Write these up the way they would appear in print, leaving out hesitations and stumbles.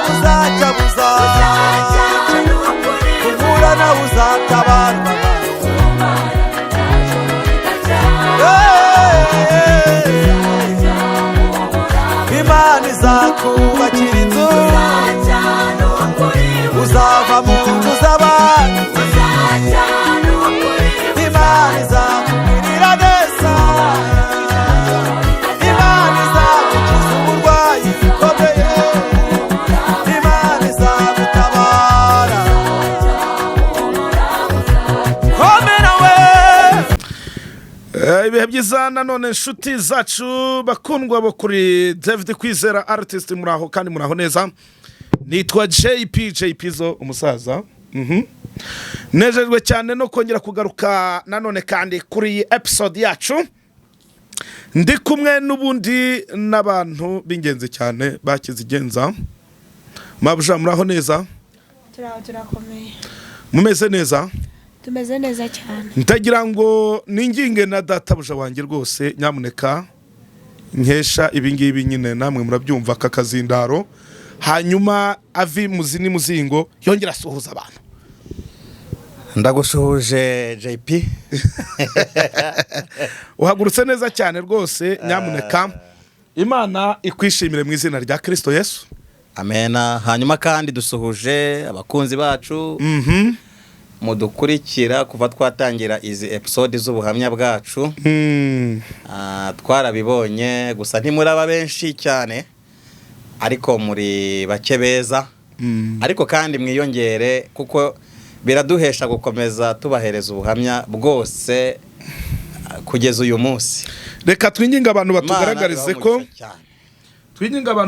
buzaca kubura nawe uzatabarwa Imana izakubakira inzu uzava mu nzu z'abantu Imana izakugirira neza Imana izagukiza uburwayi bukomeye Imana izagutabara komera we ibihe byiza nanone inshuti zacu bakundwa bo kuri David Kwizera artist muraho kandi muraho neza nitwa JP zo umusaza nejejwe cyane no kongera kugaruka nanone kandi kuri iyi episode yacu ndi kumwe n'ubundi n'abantu b'ingenzi cyane bakizigenza mabuja muraho neza turakomeye mumeze neza tumeze neza cyane ntagira ngo ninginge na databuja wanjye rwose nyamuneka nkesha ibingibi nyine namwe murabyumva kakazindaro hanyuma avi muzini muzingo yongera asuhuza abantu ndagushuhuje JP uhagurutse neza cyane rwose nyamuneka Imana ikwishimire mu izina rya Kristo Yesu amena hanyuma kandi dusuhuje abakunzi bacu mudukurikira kuva twatangira izi episode z'ubuhamya bwacu twarabibonye gusa ntimuraba benshi cyane ariko muri bake beza ariko kandi mwiyongere kuko biraduhesha gukomeza tubahereza ubuhamya bwose kugeza uyu munsi reka twinginga abantu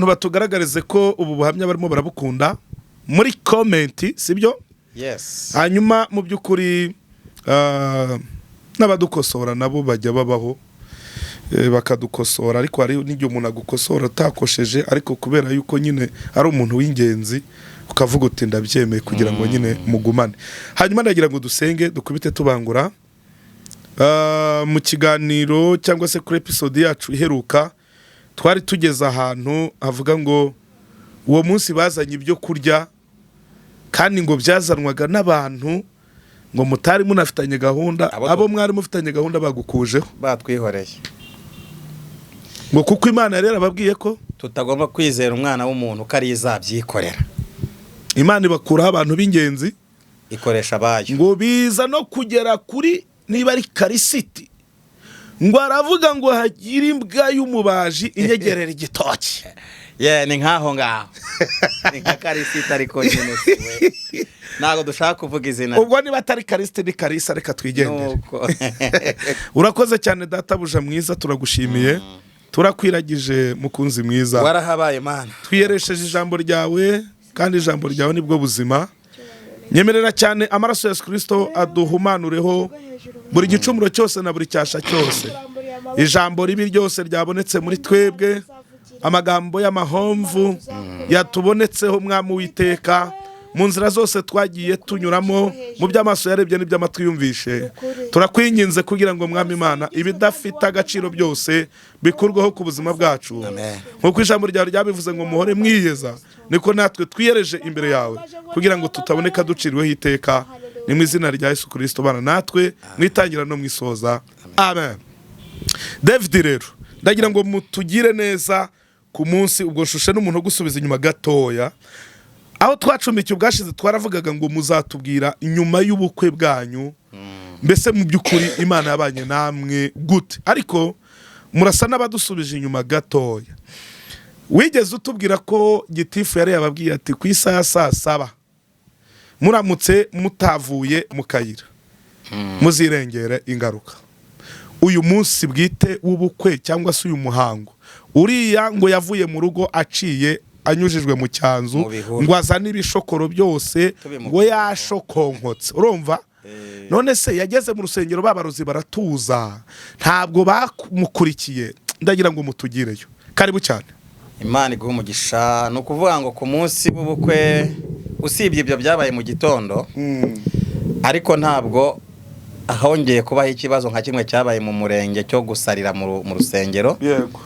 batugaragarize ko ubu buhamya barimo barabukunda muri comment sibyo yes hanyuma mu by'ukuri n'abadukosora nabo bajya babaho bakadukosora ariko hari n'igihe umuntu agukosora utakosheje ariko kubera yuko nyine ari umuntu w'ingenzi ukavuga uti ndabyemeye kugira ngo nyine mugumane hanyuma ndagira ngo dusenge dukubite tubangura mu kiganiro cyangwa se kuri episode yacu iheruka twari tugeze ahantu havuga ngo uwo munsi bazanye ibyo kurya kandi ngo byazanwaga n'abantu ngo mutari munafitanye gahunda abo mwari mufitanye gahunda bagukujeho batwihoreye ngo kuko Imana rero ababwiye ko tutagomba kwizera umwana w'umuntu ko ari izabyikorera Imana ibakuraho abantu b'ingenzi ikoresha abayo ngo biza no kugera kuri niba ari karisiti ngo aravuga ngo hagira imbwa y'umubaji inyegerera igitoki ni nkaho ngaho ni nka karisiti ariko nyine siwe ntabwo dushaka kuvuga izina ubwo niba atari karisiti ni karisa reka twigendere urakoze cyane databuja mwiza turagushimiye turakwiragije mukunzi mwiza warahabaye Mana twiyeresheje ijambo ryawe kandi ijambo ryawe nibwo buzima nyemerera cyane amaraso ya Yesu Kristo aduhumanureho buri gicumuro cyose na buri cyasha cyose ijambo ribi ryose ryabonetse muri twebwe amagambo y'amahomvu yatubonetseho mwami w'iteka mu nzira zose twagiye tunyuramo mu by'amaso yarebye n'iby'amatwi yumvishe turakwinginze kugira ngo mwami Imana ibidafite agaciro byose bikurweho ku buzima bwacu nk'uko ijambo ryawe ryabivuze ngo muhore mwiyeza niko natwe twiyereje imbere yawe kugira ngo tutaboneka duciriweho iteka ni mu izina rya Yesu Kristo bana natwe mwitangira no mwisoza amen. David rero ndagira ngo mutugire neza ku munsi ubwo shushe n'umuntu gusubiza inyuma gatoya aho twacumbikiye ubwashize twaravugaga ngo muzatubwira inyuma y'ubukwe bwanyu mbese mu by'ukuri Imana yabanye namwe gute ariko murasa n'abadusubije inyuma gatoya wigeze utubwira ko gitifu yari yababwiye ati ku isaha ya saa saba muramutse mutavuye mu kayira muzirengere ingaruka uyu munsi bwite w'ubukwe cyangwa se uyu muhango uriya ngo yavuye mu rugo aciye anyujijwe mu cyanzu ngo azane ibishokoro byose ngo yashokonkotse urumva none se yageze mu rusengero babarozi baratuza ntabwo bamukurikiye ndagira ngo mutugireyo karibu cyane Imana iguha umugisha no kuvuga ngo ku munsi w'ubukwe usibye ibyo byabaye mu gitondo ariko ntabwo ahongeye kubaho ikibazo nka kimwe cyabaye mu murenge cyo gusarira mu rusengero yego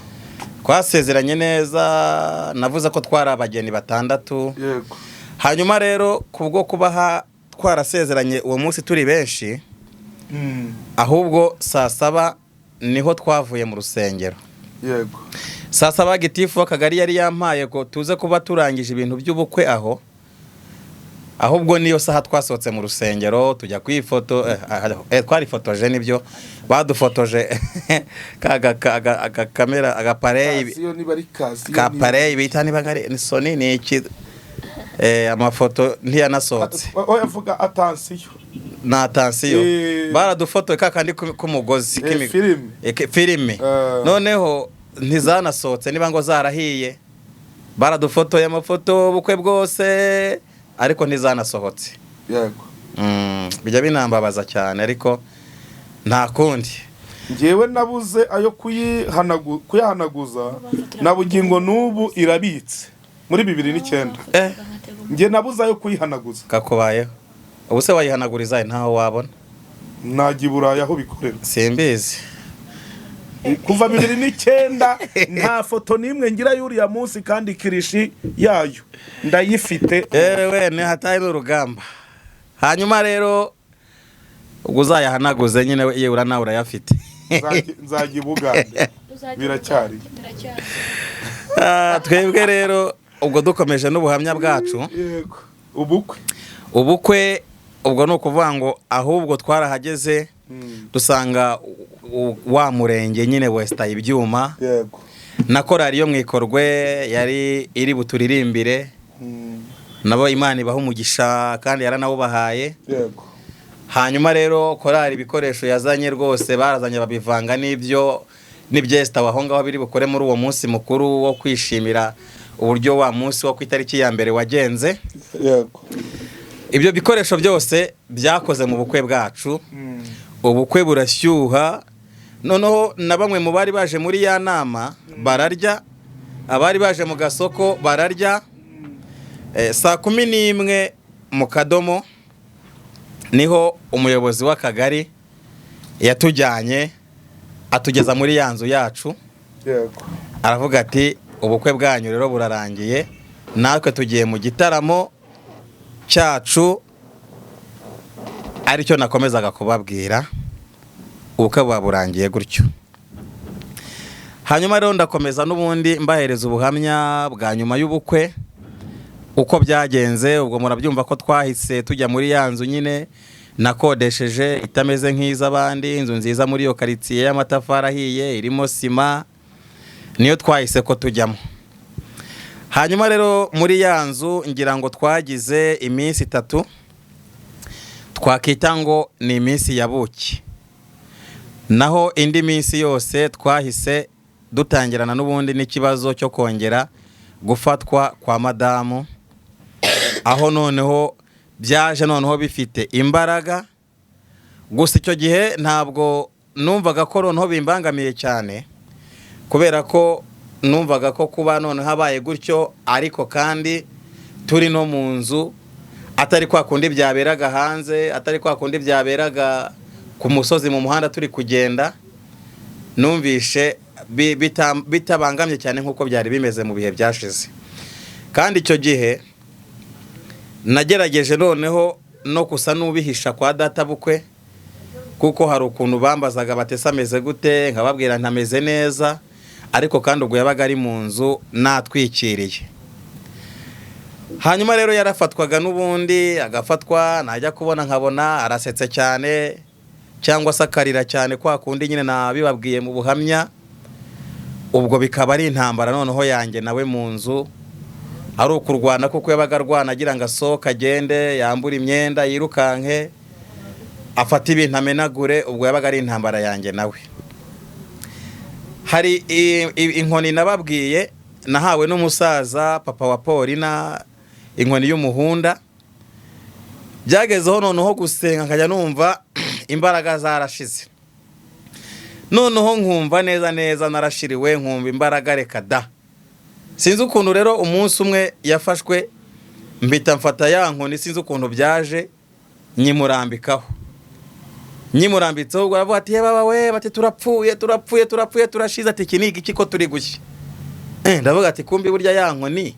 twasezeranye neza, navuze ko twari abageni 6. yego hanyuma rero kubwo kubaha twarasezeranye uwo munsi turi benshi, ahubwo saa 7 niho twavuye mu rusengero. yego saa 7 gitifu w'akagari yari yampaye ko tuze kuba turangije ibintu by'ubukwe aho, ahubwo niyo saha twasohotse mu rusengero tujya kwifoto twarifotoje nibyo badufotoje kamera agaparey ka parey bita niba ni Sony ni iki amafoto ntiyanasohotse oyavuga attention na attention baradufotoye kakandi kumugozi filime noneho ntizanasohotse niba ngo zarahiye, baradufotoye amafoto ubukwe bwose ariko ntizanasohotse. yego bijya binambabaza cyane ariko nta kundi. ngewe nabuze ayo kuyahanaguza na bugingo n'ubu irabitse muri 2009. nge nabuze ayo kuyihanaguza. Kakubayeho ubu se wayihanaguriza ntaho wabona? Nagiburaye aho bikorera simbizi. kuva 2009 nta foto nimwe ngira y'uriya munsi kandi kirishi yayo ndayifite. Ewe ne hataye n'urugamba. Hanyuma rero ubwo uzayahanaguze nyine yewe uranawe urayafite. nzajya Bugande biracyari. Twebwe rero ubwo dukomeje n'ubuhamya bwacu. Yego ubukwe ubwo no kuvuga ngo ahubwo twarahageze dusanga wa murenge nyine Westa ibyuma. Yego na korari yo mwikorwe yari iri buturirimbire. Nabo Imana ibaho umugisha kandi yaranabubahaye. Yego hanyuma rero korari ibikoresho yazanye rwose barazanye babivanga n'ibyesta wahongaho biri bukore muri uwo munsi mukuru wo kwishimira uburyo wa munsi wo ku itariki ya mbere wagenze. Yego ibyo bikoresho byose byakoze mu bukwe bwacu. Ubukwe burashyuha, noneho na bamwe mu bari baje muri ya nama bararya, abari baje mu gasoko bararya. Saa 11 mu kadomo niho umuyobozi w'akagari yatujyanye atugeza muri ya nzu yacu. Yego aravuga ati ubukwe bwanyu rero burarangiye, natwe tugiye mu gitaramo cyacu. Aricyo nakomezaga kubabwira, ubukwe burangiye gutyo. Hanyuma rero ndakomeza n'ubundi mbahereza ubuhamya bwa nyuma y'ubukwe uko byagenze. Ubwo murabyumva ko twahise tujya muri ya nzu nyine nakodesheje itameze nk'iz'abandi, inzu nziza muri yo quartier y'amatafari ahiye irimo sima, niyo twahise ko tujyamo. Hanyuma rero muri ya nzu ngira ngo twagize iminsi 3 twakita ngo ni iminsi ya buki, naho indi minsi yose twahise dutangirana n'ubundi n'ikibazo cyo kongera gufatwa kwa madamu, aho noneho byaje noneho bifite imbaraga. Gusa icyo gihe ntabwo numvaga ko noneho bimbangamiye cyane, kubera ko numvaga ko kuba none habaye gutyo ariko kandi turi no mu nzu, atari kwa kundi byaberaga hanze, atari kwa kundi byaberaga ku musozi mu muhanda turi kugenda, numvishe bitabangamye cyane nk'uko byari bimeze mu bihe byashize. Kandi icyo gihe nagerageje noneho no kusa n'ubihisha kwa data bukwe, kuko hari ukuntu bambazaga batesa ameze gute, nkababwira ntameze neza, ariko kandi ubwo yabaga ari mu nzu natwikiriye. Hanyuma rero yarafatwaga n'ubundi agafatwa, najya kubona nkabona arasetse cyane cyangwa sakarira cyane kwa kundi nyine nabibabwiye mu buhamya. Ubwo bikaba ari intambara noneho yanjye nawe mu nzu, ari ukurwana kuko yabaga arwana agira ngo asohoke agende, yambura imyenda yirukanke, afata ibintu amenagure. Ubwo yabaga ari intambara yanjye nawe. Hari inkoni nababwiye nahawe n'umusaza papa wa Paulina, inkoni y'umuhunda. Byagezeho noneho gusenga nkajya numva imbaraga zarashize, noneho nkumva neza narashiriwe, nkumva imbaraga reka da. Sinzi ukuntu rero umunsi umwe yafashwe mbita mfata ya nkoni, sinzi ukuntu byaje nyimurambikaho. Nyimurambitseho ubwo aravuga ati baba we bati turapfuye turashize, ati iki ni iki ko turi gushya. ndavuga ati kumbi burya ya nkoni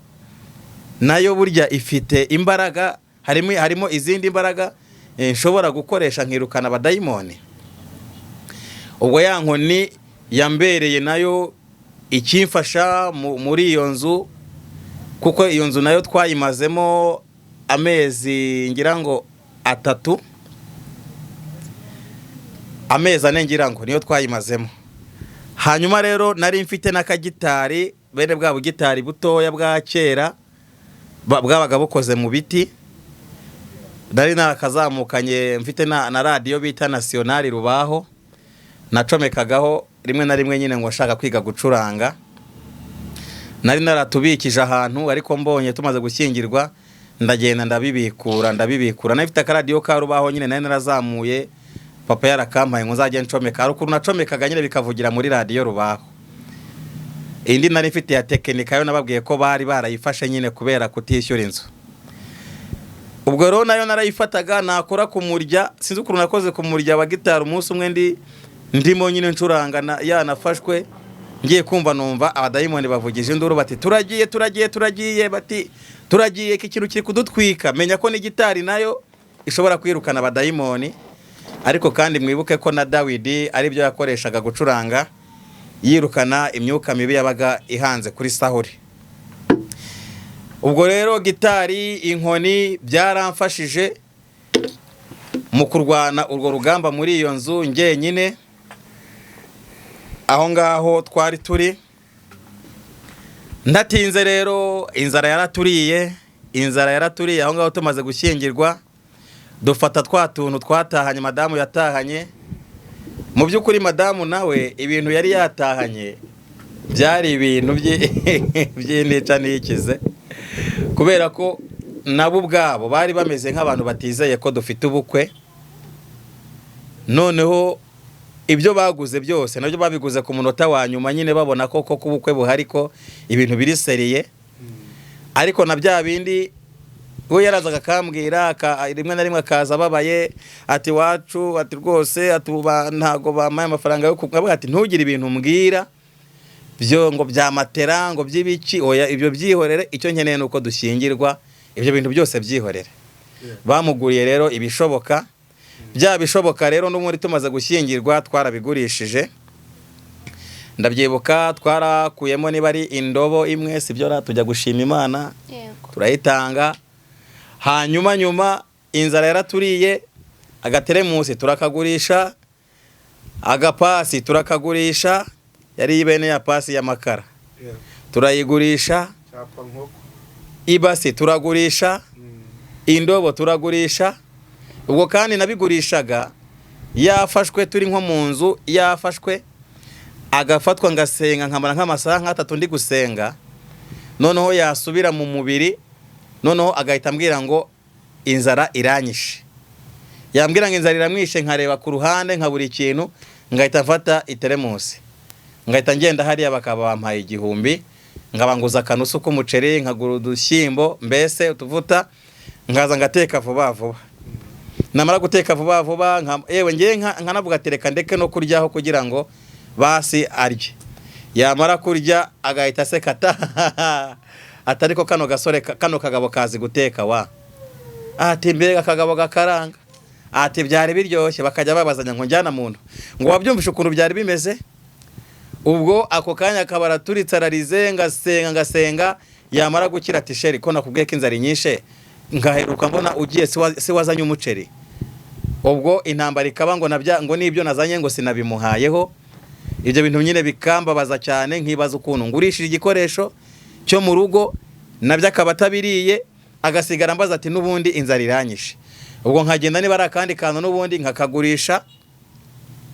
nayo burya ifite imbaraga, harimo izindi mbaraga nshobora gukoresha nkirukana abadayimoni. Ubwo ya nkoni yambereye nayo ikimfasha muri iyo nzu, kuko iyo nzu nayo twayimazemo amezi ngira ngo 3, amezi 4 ngira ngo niyo twayimazemo. Hanyuma rero nari mfite n'akagitari, bene bwa bugitari butoya bwa kera bwabaga bukoze mu biti, nari narakazamukanye, mfite na radio bita National Rubaho, nacomekagaho rimwe na rimwe nyine ngo nshaka kwiga gucuranga. Nari naratubikije ahantu, ariko mbonye tumaze gushyingirwa ndagenda ndabibikura. Nafite akaradio ka Rubaho nyine nari narazamuye, papa yarakampaye ngo nzajye ncomeka, ariko nacomekaga nyine bikavugira muri radio Rubaho. Indi nari mfite ya tekinika yo nababwiye ko bari barayifashe nyine kubera kutishyura inzu. Ubwo rero nayo narayifataga nakora kumurya, sinzi ukuntu nakoze kumurya wa gitari umunsi umwe ndimo nyine ncuranga yanafashwe, ngiye kumva numva abadayimoni bavugije induru bati turagiye, bati turagiye, iki kintu kiri kudutwika. Menya ko ni gitari nayo ishobora kwirukana abadayimoni. Ariko kandi mwibuke ko na Dawidi ari byo yakoreshaga gucuranga, yirukana imyuka mibi yabaga ihanze kuri Sahuri. Ubwo rero gitari, inkoni byaramfashije mu kurwana urwo rugamba muri iyo nzu njyenyine. Aho ngaho twari turi ndatinze rero, inzara yaraturiye aho ngaho tumaze gushyingirwa. Dufata twa tuntu twatahanye, madamu yatahanye. Mu by'ukuri madamu nawe ibintu yari yatahanye byari ibintu by'intica n'ikize, kubera ko nabo ubwabo bari bameze nk'abantu batizeye ko dufite ubukwe. Noneho ibyo baguze byose nabyo babiguze ku munota wa nyuma, nyine babona ko ubukwe buhari, ko ibintu biri seriye. Ariko na bya bindi we yarazaga akambwira, rimwe na rimwe akaza ababaye, ati wacu, ati rwose, ati ntago bamaye amafaranga yo kuvuga, ati ntugire ibintu umbwira byo ngo bya matera ngo by'ibiki, oya ibyo byihorere, icyo nkeneye nuko dushyingirwa, ibyo bintu byose byihorere. Bamuguriye rero ibishoboka, bya bishoboka rero n'umuri tumaze gushyingirwa twarabigurishije. Ndabyibuka twarakuyemo niba ari indobo imwe, sibyo tujya gushima Imana, turayitanga. Hanyuma inzara yaraturiye, agateremusi turakagurisha, agapasi turakagurisha, yari bene ya pasi y'amakara, turayigurisha. Ibasi turagurisha, indobo turagurisha. Ubwo kandi nabigurishaga yafashwe, turi nko mu nzu, yafashwe agafatwa ngasenga, nkamara nk'amasaha 3 ndi gusenga. Noneho yasubira mu mubiri, noneho agahita ambwira ngo inzara iranyishe. Yambwira ngo inzara iramwishe, nkareba ku ruhande nkabura ikintu, ngahita mfata iteremusi, ngahita ngenda hariya bakaba bampaye 1000, ngabanguza akanusu k'umuceri, nkagura udushyimbo, mbese utuvuta, ngaza ngateka vuba vuba. Namara guteka vuba vuba, yewe ngiye nkanavuga ati reka ndeke no kuryaho kugira ngo basi arye. Yamara kurya agahita aseka, atariko kano gasore, kano kagabo kazi guteka wa, ati mbega kagabo gakaranga, ati byari biryoshye. Bakajya babazanya ngo njyana muntu, ngo wabyumvishe ukuntu byari bimeze. Ubwo ako kanya kabara turitsararize, ngasenga. Yamara gukira ati sheri, ko nakubwiye ko inzara nyinshi, ngaheruka mbona ugiye si wazanye umuceri. Ubwo intambara ikaba ngo nibyo nazanye ngo sinabimuhayeho. Ibyo bintu nyine bikambabaza cyane, nkibaza ukuntu ngurishije igikoresho cyo mu rugo nabyo akaba atabiriye, agasigara mbaza ati n'ubundi inzara iranyishe. Ubwo nkagenda niba ari akandi kantu n'ubundi nkakagurisha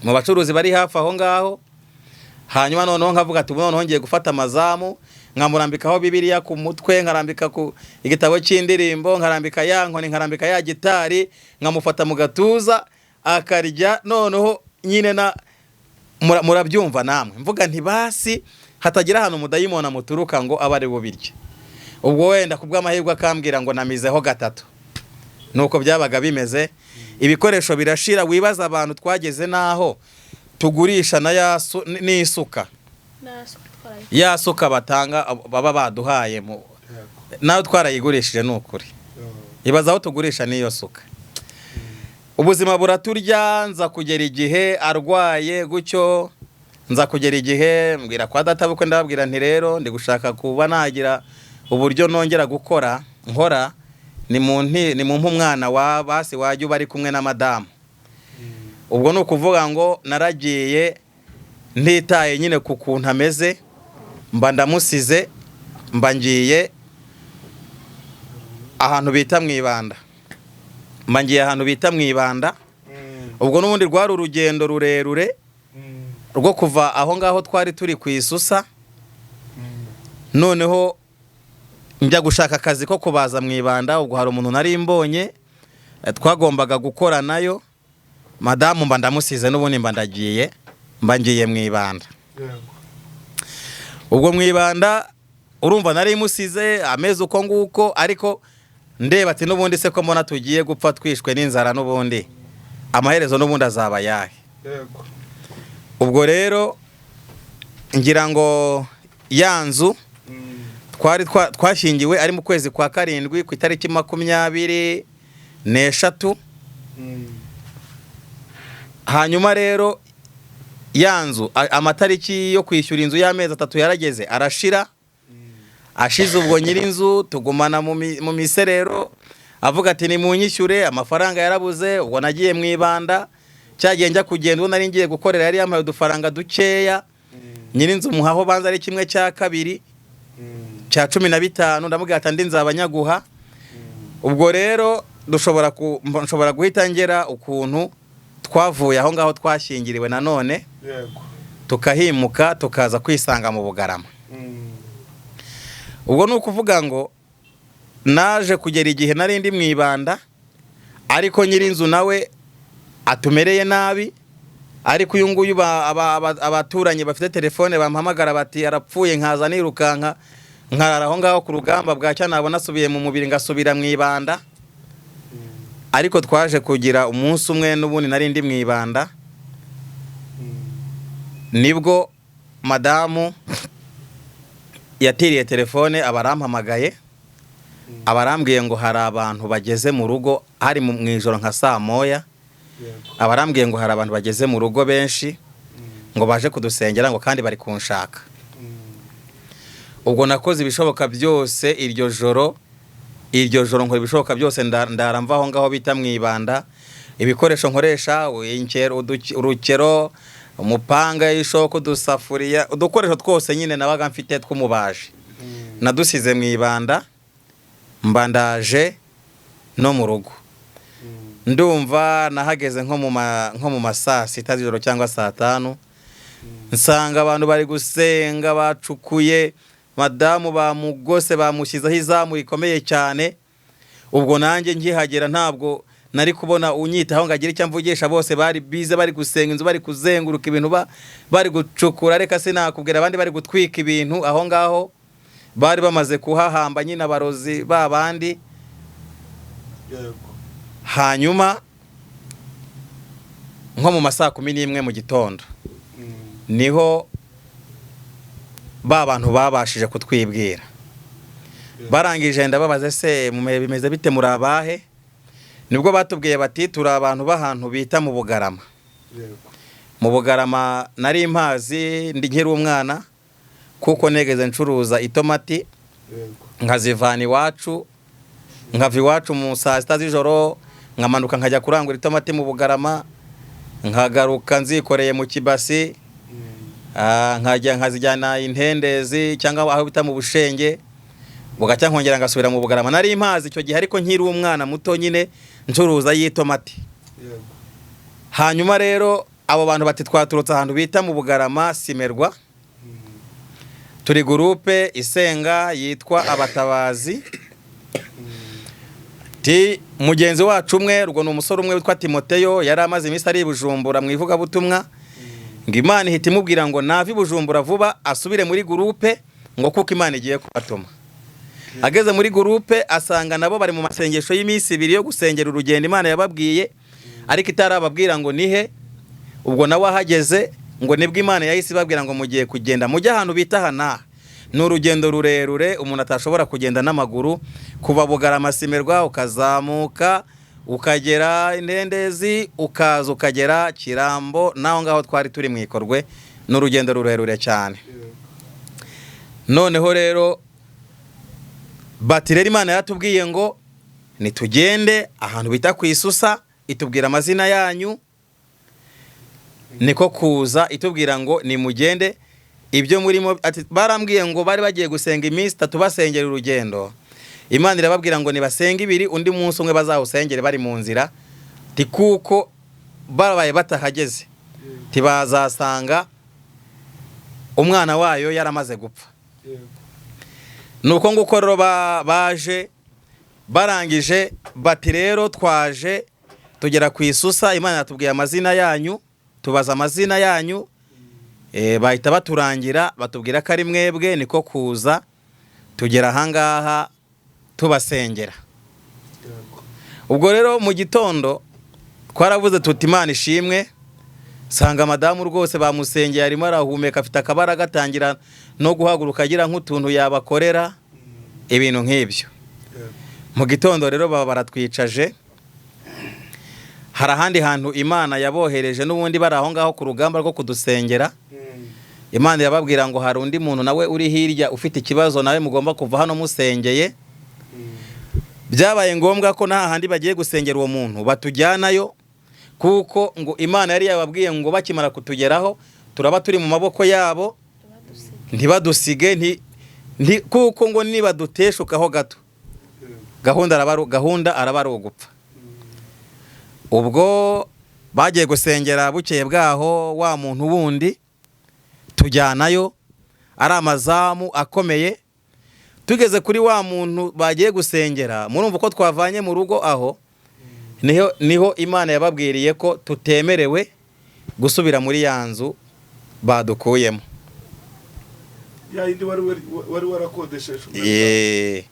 mu bacuruzi bari hafi aho ngaho. Hanyuma noneho nkavuga ati noneho ngiye gufata amazamu, nkamurambikaho Bibiliya ku mutwe, nkarambika ku igitabo cy'indirimbo, nkarambika ya nkoni, nkarambika ya gitari, nkamufata mu gatuza akarya. Noneho nyine murabyumva namwe, mvuga nti basi hatagira ahantu umudayimoni amuturuka ngo abari bubirye. Ubwo wenda kubw'amahirwe akambwira ngo namizeho 3. Nuko byabaga bimeze. Ibikoresho birashira, wibaza abantu twageze naho tugurisha n'isuka. ya suka batanga baba baduhaye nawe twarayigurishije n'ukuri ibaza aho tugurisha n'iyo suka. Ubuzima buraturya, nza kugera igihe arwaye gutyo, nza kugera igihe mbwira kwa data bukwe ndababwira nti rero ndi gushaka kuba nagira uburyo nongera nkora ni mu umwana wa basi wajya bari kumwe na madamu. Ubwo ni ukuvuga ngo naragiye ntitaye nyine ku kuntu ameze, mba ndamusize, mba ngiye ahantu bita Mwibanda. Ubwo n'ubundi rwari urugendo rurerure rwo kuva aho ngaho twari turi ku Isusa, noneho njya gushaka akazi ko kubaza Mwibanda. Ubwo hari umuntu nari mbonye twagombaga gukora nayo, madamu mba ndamusize n'ubundi mba ngiye Mwibanda. Ubwo Mwibanda urumva nari musize ameze uko nguko, ariko ndeba ati n'ubundi se ko mbona tugiye gupfa twishwe n'inzara n'ubundi amaherezo n'ubundi azaba yahe. Ubwo rero ngira ngo yanzu twashingiwe ari mu kwezi kwa karindwi ku itariki 23. Hanyuma rero yanzu amatariki yo kwishyura inzu y'amezi 3 yarageze arashira. Ashize ubwo nyirinzu tugumana mu miserero avuga ati ni munyishyure, amafaranga yarabuze. Ubwo nagiye Mwibanda, cyagiye njya kugenda uwo nari ngiye gukorera yari yamaye udufaranga dukeya. Nyirinzu muhaho banza ari 1/2 cya 15, ndamubwira ati ndi nzabanyaguha. Ubwo rero nshobora guhita ngera ukuntu twavuye aho ngaho twashyingiriwe nanone tukahimuka tukaza kwisanga mu Bugarama. Ubwo ni ukuvuga ngo naje kugera igihe nari ndi Mwibanda, ariko nyirinzu nawe atumereye nabi. Ariko uyu nguyu abaturanyi bafite telefone bampamagara bati arapfuye, nkaza nirukanka nkarara aho ngaho ku rugamba, bwacya nabona asubiye mu mubiri ngasubira Mwibanda. Ariko twaje kugira umunsi umwe n'ubundi nari ndi Mwibanda, nibwo madamu yatiriye telefone abarampamagaye, abarambwiye ngo hari abantu bageze mu rugo, hari mu ijoro nka saa moya. Abarambwiye ngo hari abantu bageze mu rugo benshi ngo baje kudusengera ngo kandi bari kunshaka. Ubwo nakoze ibishoboka byose iryo joro nkora ibishoboka byose, ndaramva aho ngaho bita Mwibanda. Ibikoresho nkoresha urukero, umupanga, ishoko, dusafuriya, udukoresho twose nyine nabaga mfite tw'umubaji nadusize Mwibanda. Mbandaje no mu rugo, ndumva nahageze nko mu masaa 6 z'ijoro cyangwa saa 5. Nsanga abantu bari gusenga bacukuye, madamu bamugose bamushyizeho izamu rikomeye cyane. Ubwo nanjye nkihagera ntabwo nari kubona unyitaho ngagira icyo mvugisha, bose bari bize bari gusenga, inzu bari kuzenguruka ibintu bari gucukura. Reka sinakubwira abandi bari gutwika ibintu aho ngaho, bari bamaze kuhahamba nyine abarozi babandi. Hanyuma nko mu masaa 11 mu gitondo niho bantu babashije kutwibwira. Barangije ndababaza se bimeze bite muri abahe? Nibwo batubwiye bati turi abantu b'ahantu bita mu Bugarama. Mu Bugarama nari impazi ndi nkiri umwana, kuko negeze ncuruza itomati nkazivana iwacu, nkava iwacu mu saa 6 z'ijoro nkamanuka nkajya kurangura itomati mu Bugarama, nkagaruka nzikoreye mu kibasi, nkazijyana Intendezi cyangwa aho bita mu Bushenge, bugacya nkongera ngasubira mu Bugarama. Nari impazi icyo gihe ariko nkiri umwana muto nyine ncuruza y'itomati. Hanyuma rero abo bantu bati twaturutse ahantu bita mu Bugarama Simerwa, turi groupe isenga yitwa Abatabazi. Mugenzi wacu umwe, urwo ni umusore umwe witwa Timoteyo, yari amaze iminsi ari Bujumbura mu ivuga butumwa, ngo Imana ihita imubwira ngo navi Bujumbura vuba asubire muri groupe, ngo kuko Imana igiye kubatuma. Ageze muri groupe asanga nabo bari mu masengesho y'iminsi 2 yo gusengera urugendo Imana yababwiye, ariko itarababwira ngo nihe. Ubwo nawe ahageze ngo nibwo Imana yahise ibabwira ngo mugiye kugenda mujye ahantu bita hana. Ni urugendo rurerure umuntu atashobora kugenda n'amaguru, kuva Bugarama Simerwa ukazamuka ukagera Intendezi ukaza ukagera Kirambo, naho ngaho twari turi mu Ikorwe. Ni urugendo rurerure cyane. Noneho rero batirera Imana yatubwiye ngo nitugende ahantu bita ku Isusa, itubwira amazina yanyu, niko kuza itubwira ngo nimugende ibyo murimo. Barambwiye ngo bari bagiye gusenga iminsi 3 basengera urugendo. Imana irababwira ngo nibasenga 2 undi munsi umwe bazawusengere bari mu nzira, kuko barabaye batahageze tibazasanga umwana wayo yaramaze gupfa. Nuko nguko rero baje barangije bati rero twaje tugera ku Isusa, Imana yatubwiye amazina yanyu, tubaza amazina yanyu, bahita baturangira batubwira ko ari mwebwe, niko kuza tugera ahangaha tubasengera. Ubwo rero mu gitondo twaravuze tuti Imana ishimwe, sanga madamu rwose bamusengeye arimo arahumeka, afite akabara gatangira no guhaguruka agira nk'utuntu yabakorera ibintu nk'ibyo. Mu gitondo rero baba baratwicaje, hari ahandi hantu Imana yabohereje n'ubundi bari aho ngaho ku rugamba rwo kudusengera. Imana yababwira ngo hari undi muntu nawe uri hirya ufite ikibazo, nawe mugomba kuva hano musengeye. Byabaye ngombwa ko nta handi bagiye gusengera uwo muntu batujyanayo, kuko ngo Imana yari yababwiye ngo bakimara kutugeraho turaba turi mu maboko yabo, ntibadusige kuko ngo niba duteshukaho gato gahunda araba ari ugupfa. Ubwo bagiye gusengera bukeye bwaho wa muntu wundi tujyanayo, ari amazamu akomeye. Tugeze kuri wa muntu bagiye gusengera, murumva ko twavanye mu rugo aho niho Imana yababwiriye ko tutemerewe gusubira muri ya nzu badukuyemo. Ya indi wari warakodesheje.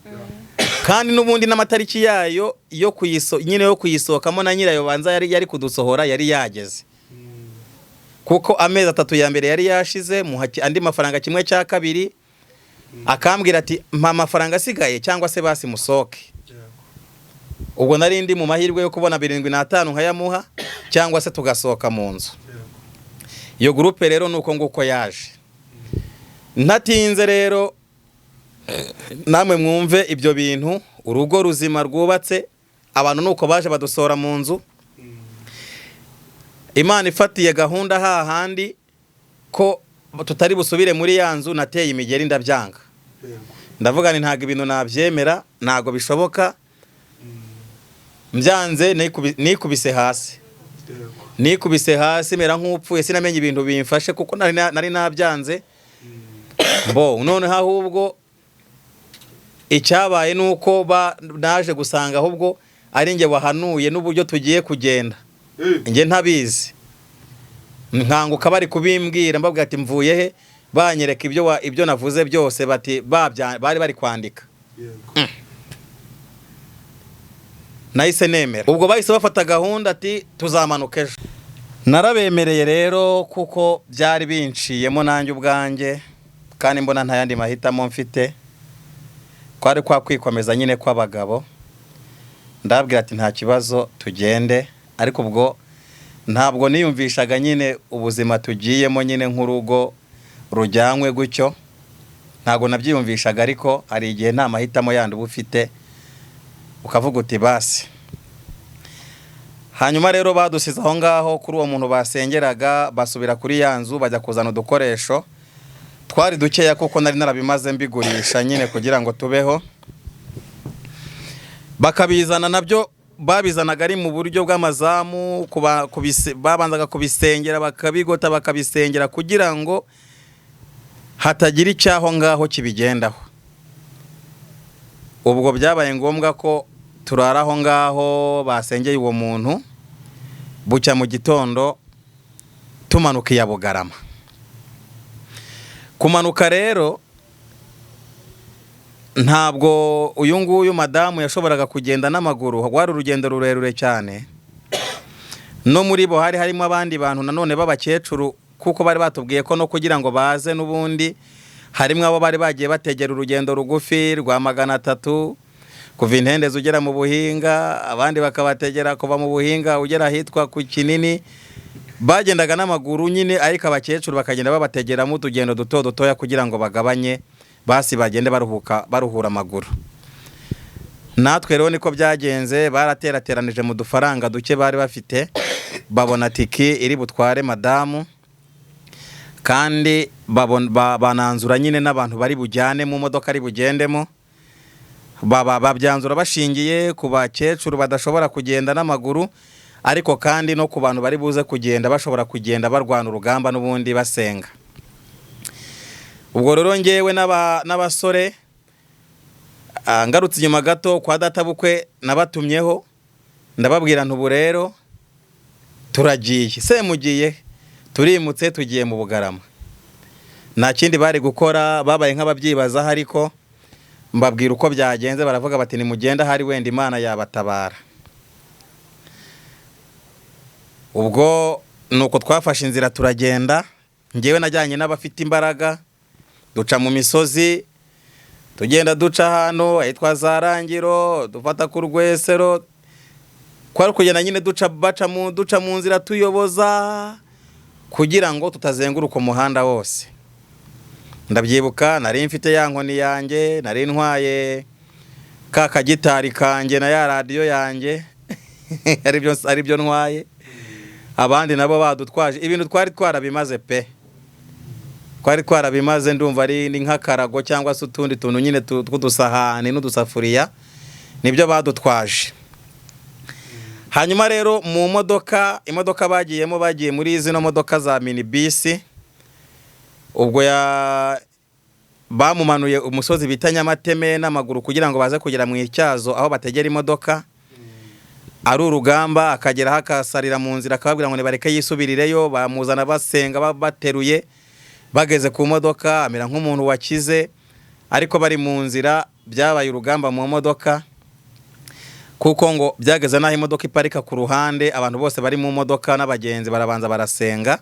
Kandi n'ubundi n'amatariki yayo yo nyine yo kuyisohokamo na nyirayo banza yari kudusohora yari yageze. Kuko amezi 3 ya mbere yari yashize, andi mafaranga 1/2 akambwira ati mpa amafaranga asigaye cyangwa se basi musoke. Ubwo nari ndi mu mahirwe yo kubona 75 nkayamuha cyangwa se tugasohoka mu nzu. Iyo groupe rero nuko nguko yaje. Ntatinze rero namwe mwumve ibyo bintu, urugo ruzima rwubatse, abantu nuko baje badusora mu nzu. Imana ifatiye gahunda hahandi ko tutari busubire muri ya nzu, nateye imigeri ndabyanga. Ndavuga ni ntago ibintu nabyemera, ntago bishoboka. Mbyanze nikubise hasi. Nikubise hasi mera nk'upfuye, sinamenye ibintu bimfashe kuko nari nabyanze. None ahubwo icyabaye nuko naje gusanga ahubwo ari nge wahanuye n'uburyo tugiye kugenda. Nge ntabizi. Nkanguka bari kubimbwira mbabwira ati mvuye he, banyereka ibyo navuze byose, bati bari kwandika. Nahise nemera. Ubwo bahise bafata gahunda ati tuzamanuka ejo. Narabemereye rero kuko byari binciyemo nanjye ubwanjye, kandi mbona nta yandi mahitamo mfite. Kwari kwa kwikomeza nyine kw'abagabo. Ndabwira ati nta kibazo tugende, ariko ubwo ntabwo niyumvishaga nyine ubuzima tugiyemo nyine nk'urugo rujyanywe gutyo. Ntabwo nabyiyumvishaga, ariko hari igihe nta mahitamo yandi uba ufite ukavuga uti basi. Hanyuma rero badusize aho ngaho kuri uwo muntu basengeraga, basubira kuri ya nzu bajya kuzana udukoresho. Twari dukeya kuko nari narabimaze mbigurisha nyine kugira ngo tubeho. Bakabizana nabyo babizanaga ari mu buryo bw'amazamu, babanzaga kubisengera bakabigota bakabisengera kugira ngo hatagira icyaho ngaho kibigendaho. Ubwo byabaye ngombwa ko turara aho ngaho basengeye uwo muntu, bucya mu gitondo tumanuka iya Bugarama. Kumanuka rero ntabwo uyu nguyu madamu yashoboraga kugenda n'amaguru, wari urugendo rurerure cyane. No muri bo hari harimo abandi bantu nanone b'abakecuru kuko bari batubwiye ko no kugira ngo baze n'ubundi harimwe abo bari bagiye bategera urugendo rugufi rwa 300 kuva Intendezi ugera mu Buhinga, abandi bakabategera kuva mu Buhinga ugera hitwa ku Kinini, bagendaga n'amaguru nyine, ariko abakecuru bakagenda babategeramo utugendo duto dutoya kugira ngo bagabanye basi bagende baruhura amaguru. Natwe rero niko byagenze, baraterateranije mu dufaranga duke bari bafite, babona tiki iri butware madamu, kandi bananzura nyine n'abantu bari bujyane mu modoka ari bugendemo, babyanzura bashingiye ku bakecuru badashobora kugenda n'amaguru, ariko kandi no ku bantu bari buze kugenda bashobora kugenda barwana urugamba n'ubundi basenga. Ubwo rero ngewe n'abasore ngarutse inyuma gato kwa databukwe nabatumyeho, ndababwira ntubu rero turagiye, se mugiye, turimutse tugiye mu Bugarama. Nta kindi bari gukora, babaye nk'ababyibaza, ariko mbabwira uko byagenze, baravuga bati nimugenda hari wenda Imana yabatabara. Ubwo nuko twafashe inzira turagenda, ngewe najyanye n'abafite imbaraga, duca mu misozi, tugenda duca hano ahitwa za Rangiro, dufata ku Rwesero, kwari kugenda nyine duca mu nzira tuyoboza kugira ngo tutazenguruka umuhanda wose. Ndabyibuka nari mfite ya nkoni yanjye, nari ntwaye ka kagitari kanjye na ya radio yanjye ari byo ntwaye, abandi nabo badutwaje ibintu twari twarabimaze pe, twari twarabimaze, ndumva ari nk'akarago cyangwa se utundi tuntu nyine tw'udusahani n'udusafuriya, nibyo badutwaje. Hanyuma rero mu imodoka bagiyemo, bagiye muri zino modoka za minibisi. Ubwo bamumanuye umusozi bita Nyamateme n'amaguru kugira ngo baze kugera mu Ityazo aho bategera imodoka. Ari urugamba, akagera hakasarira mu nzira, akababwira ngo nibareke yisubirireyo, bamuzana basenga bateruye. Bageze ku modoka amera nk'umuntu wakize, ariko bari mu nzira byabaye urugamba mu modoka, kuko ngo byageze naho imodoka iparika ku ruhande, abantu bose bari mu modoka n'abagenzi barabanza barasenga,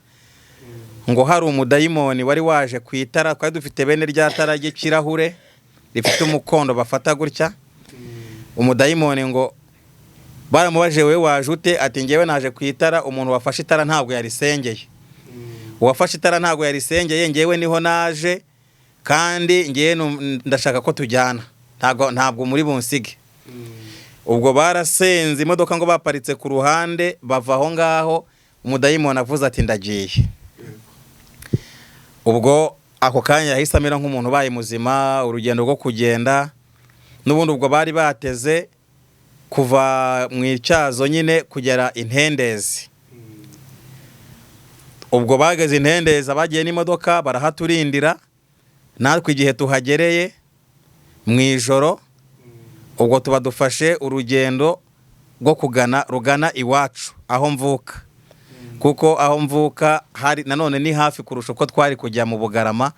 ngo hari umudayimoni wari waje ku itara, twari dufite bene rya tara ry'ikirahure rifite umukondo bafata gutya. Umudayimoni ngo baramubaje, we waje ute? Ati ngewe naje ku itara, umuntu wafashe itara ntabwo yarisengeye. Uwafashe itara ntabwo yarisengeye, ngewe niho naje, kandi ngewe ndashaka ko tujyana, ntabwo muri bunsige. Ubwo barasenze imodoka ngo baparitse ku ruhande, bava aho ngaho, umudayimoni avuze ati ndagiye. Ubwo ako kanya yahise amera nk'umuntu ubaye muzima, urugendo rwo kugenda n'ubundi ubwo bari bateze kuva mu Ityazo nyine kugera Intendezi. Ubwo bageze Intendezi, abagiye n'imodoka barahaturindira, natwe igihe tuhagereye mu ijoro, ubwo tuba dufashe urugendo rwo rugana iwacu aho mvuka, kuko aho mvuka hari nanone ni hafi kurusha uko twari kujya mu Bugarama.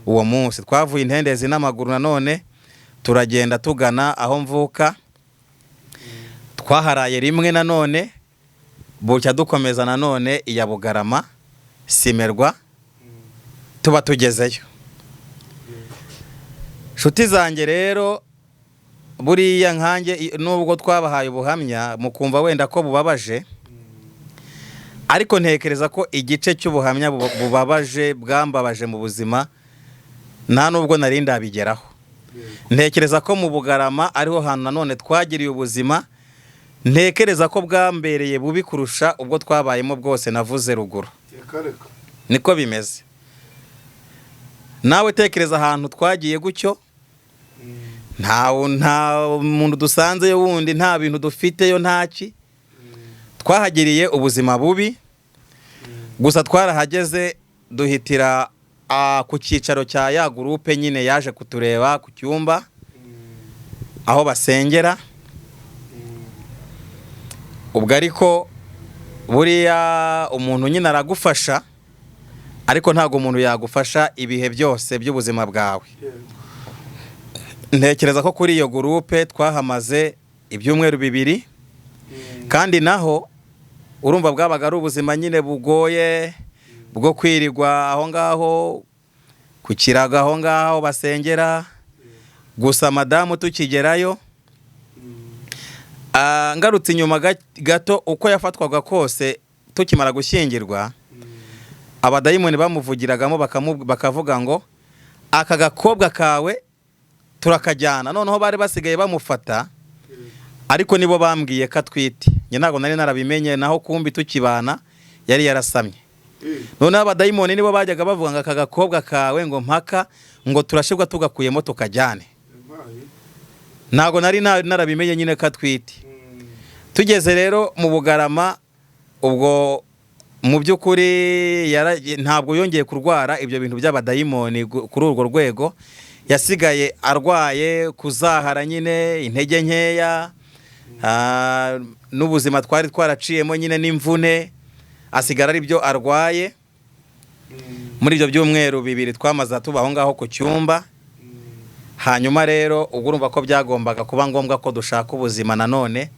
Uwo munsi twavuye Intendezi n'amaguru, nanone turagenda tugana aho mvuka, twaharaye rimwe, nanone bucya dukomeza nanone iya Bugarama Simerwa, tuba tugezeyo. Nshuti zanjye rero, buriya nkanjye nubwo twabahaye ubuhamya mukumva wenda ko bubabaje, ariko ntekereza ko igice cy'ubuhamya bubabaje bwambabaje mu buzima nta nubwo nari ndabigeraho. Ntekereza ko mu Bugarama ariho hantu nanone twagiriye ubuzima, ntekereza ko bwambereye bubi kurusha ubwo twabayemo bwose navuze ruguru. Niko bimeze. Nawe tekereza ahantu twagiye gutyo, nta muntu dusanzeyo wundi, nta bintu dufiteyo, ntaki, twahagiriye ubuzima bubi. Gusa twarahageze duhitira ku cyicaro cya ya groupe nyine yaje kutureba ku cyumba aho basengera. Ubwo ariko buriya umuntu nyine aragufasha, ariko ntago umuntu yagufasha ibihe byose by'ubuzima bwawe. Ntekereza ko kuri iyo groupe twahamaze ibyumweru 2, kandi naho urumva bwabaga ari ubuzima nyine bugoye, bwo kwirirwa aho ngaho ku kirago aho ngaho basengera. Gusa madamu tukigerayo ngarutse inyuma gato uko yafatwaga kose tukimara gushyingirwa, abadayimoni bamuvugiragamo bakavuga ngo aka gakobwa kawe turakajyana. Noneho bari basigaye bamufata, ariko nibo bambwiye ko atwite. Njye ntabwo nari narabimenye, naho kumbi tukibana yari yarasamye. Noneho abadayimoni nibo bajyaga bavuga ngo aka gakobwa kawe ngo mpaka ngo turashibwa tugakuyemo tukajyane. Ntabwo nari narabimenye nyine ko atwite. Tugeze rero mu Bugarama, ubwo mu by'ukuri ntabwo yongeye kurwara ibyo bintu by'abadayimoni kuri urwo rwego. Yasigaye arwaye kuzahara nyine, intege nkeya, n'ubuzima twari twaraciyemo nyine n'imvune, asigara ari byo arwaye. Muri ibyo byumweru 2 twamaze tubaho ngaho ku cyumba. Hanyuma rero ubwo urumva ko byagombaga kuba ngombwa ko dushaka ubuzima nanone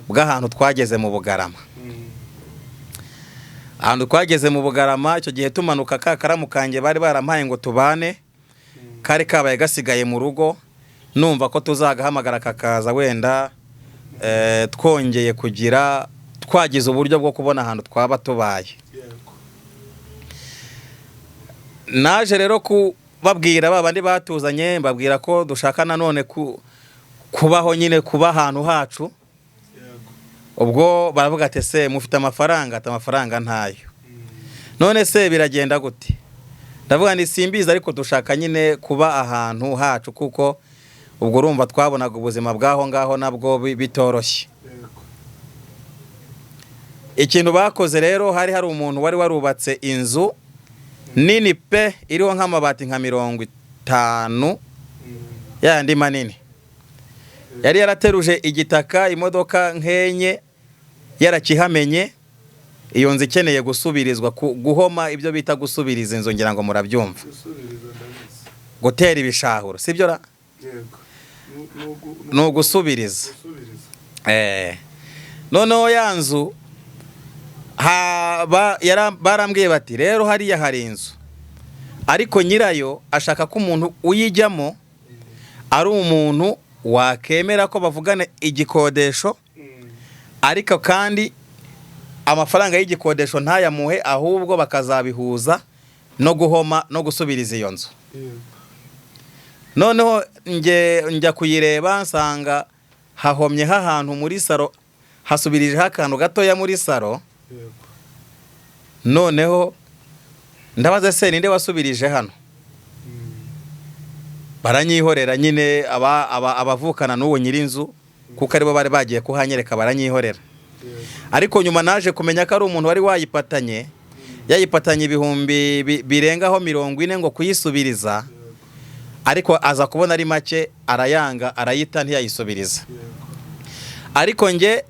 bw'ahantu twageze mu Bugarama. Ahantu twageze mu Bugarama, icyo gihe tumanuka ka karamu kanjye bari barampaye ngo tubane, kari kabaye gasigaye mu rugo. Numva ko tuzagahamagara kakaza wenda twongeye kugira twagize uburyo bwo kubona ahantu twaba tubaye. Naje rero babwira babandi batuzanye, mbabwira ko dushaka nanone kubaho nyine, kuba ahantu hacu. Ubwo baravuga ati se mufite amafaranga? Ati amafaranga ntayo. None se biragenda gute? Ndavuga ni simbizi, ariko dushaka nyine kuba ahantu hacu, kuko ubwo urumva twabonaga ubuzima bwaho ngaho nabwo bitoroshye. Ikintu bakoze rero, hari umuntu wari warubatse inzu nini pe, iriho nk'amabati nka 50 yandi manini. Yari yarateruje igitaka, imodoka nkenye yarakihamenye. Iyo nzu ikeneye gusubirizwa, guhoma, ibyo bita gusubiriza inzu, ngira ngo murabyumva. Gutera ibishahuro, sibyo ra? No gusubiriza. Noneho ya nzu barambwiye bati rero hariya hari inzu, ariko nyirayo ashaka ko umuntu uyijyamo ari umuntu wakemera ko bavugana igikodesho, ariko kandi amafaranga y'igikodesho ntayamuhe, ahubwo bakazabihuza no guhoma no gusubiriza iyo nzu. Noneho njya kuyireba, nsanga hahomye ahantu muri saro, hasubirijeho akantu gatoya muri saro. Noneho ndabaza se ninde wasubirije hano? Baranyihorera nyine, abavukana n'uwo nyirinzu, kuko aribo bari bagiye kuhanyereka, baranyihorera. Ariko nyuma naje kumenya ko ari umuntu wari yayipatanye ibihumbi birengaho 40 ngo kuyisubiriza, ariko aza kubona ari make arayanga, arayita ntiyayisubiriza. Ariko nge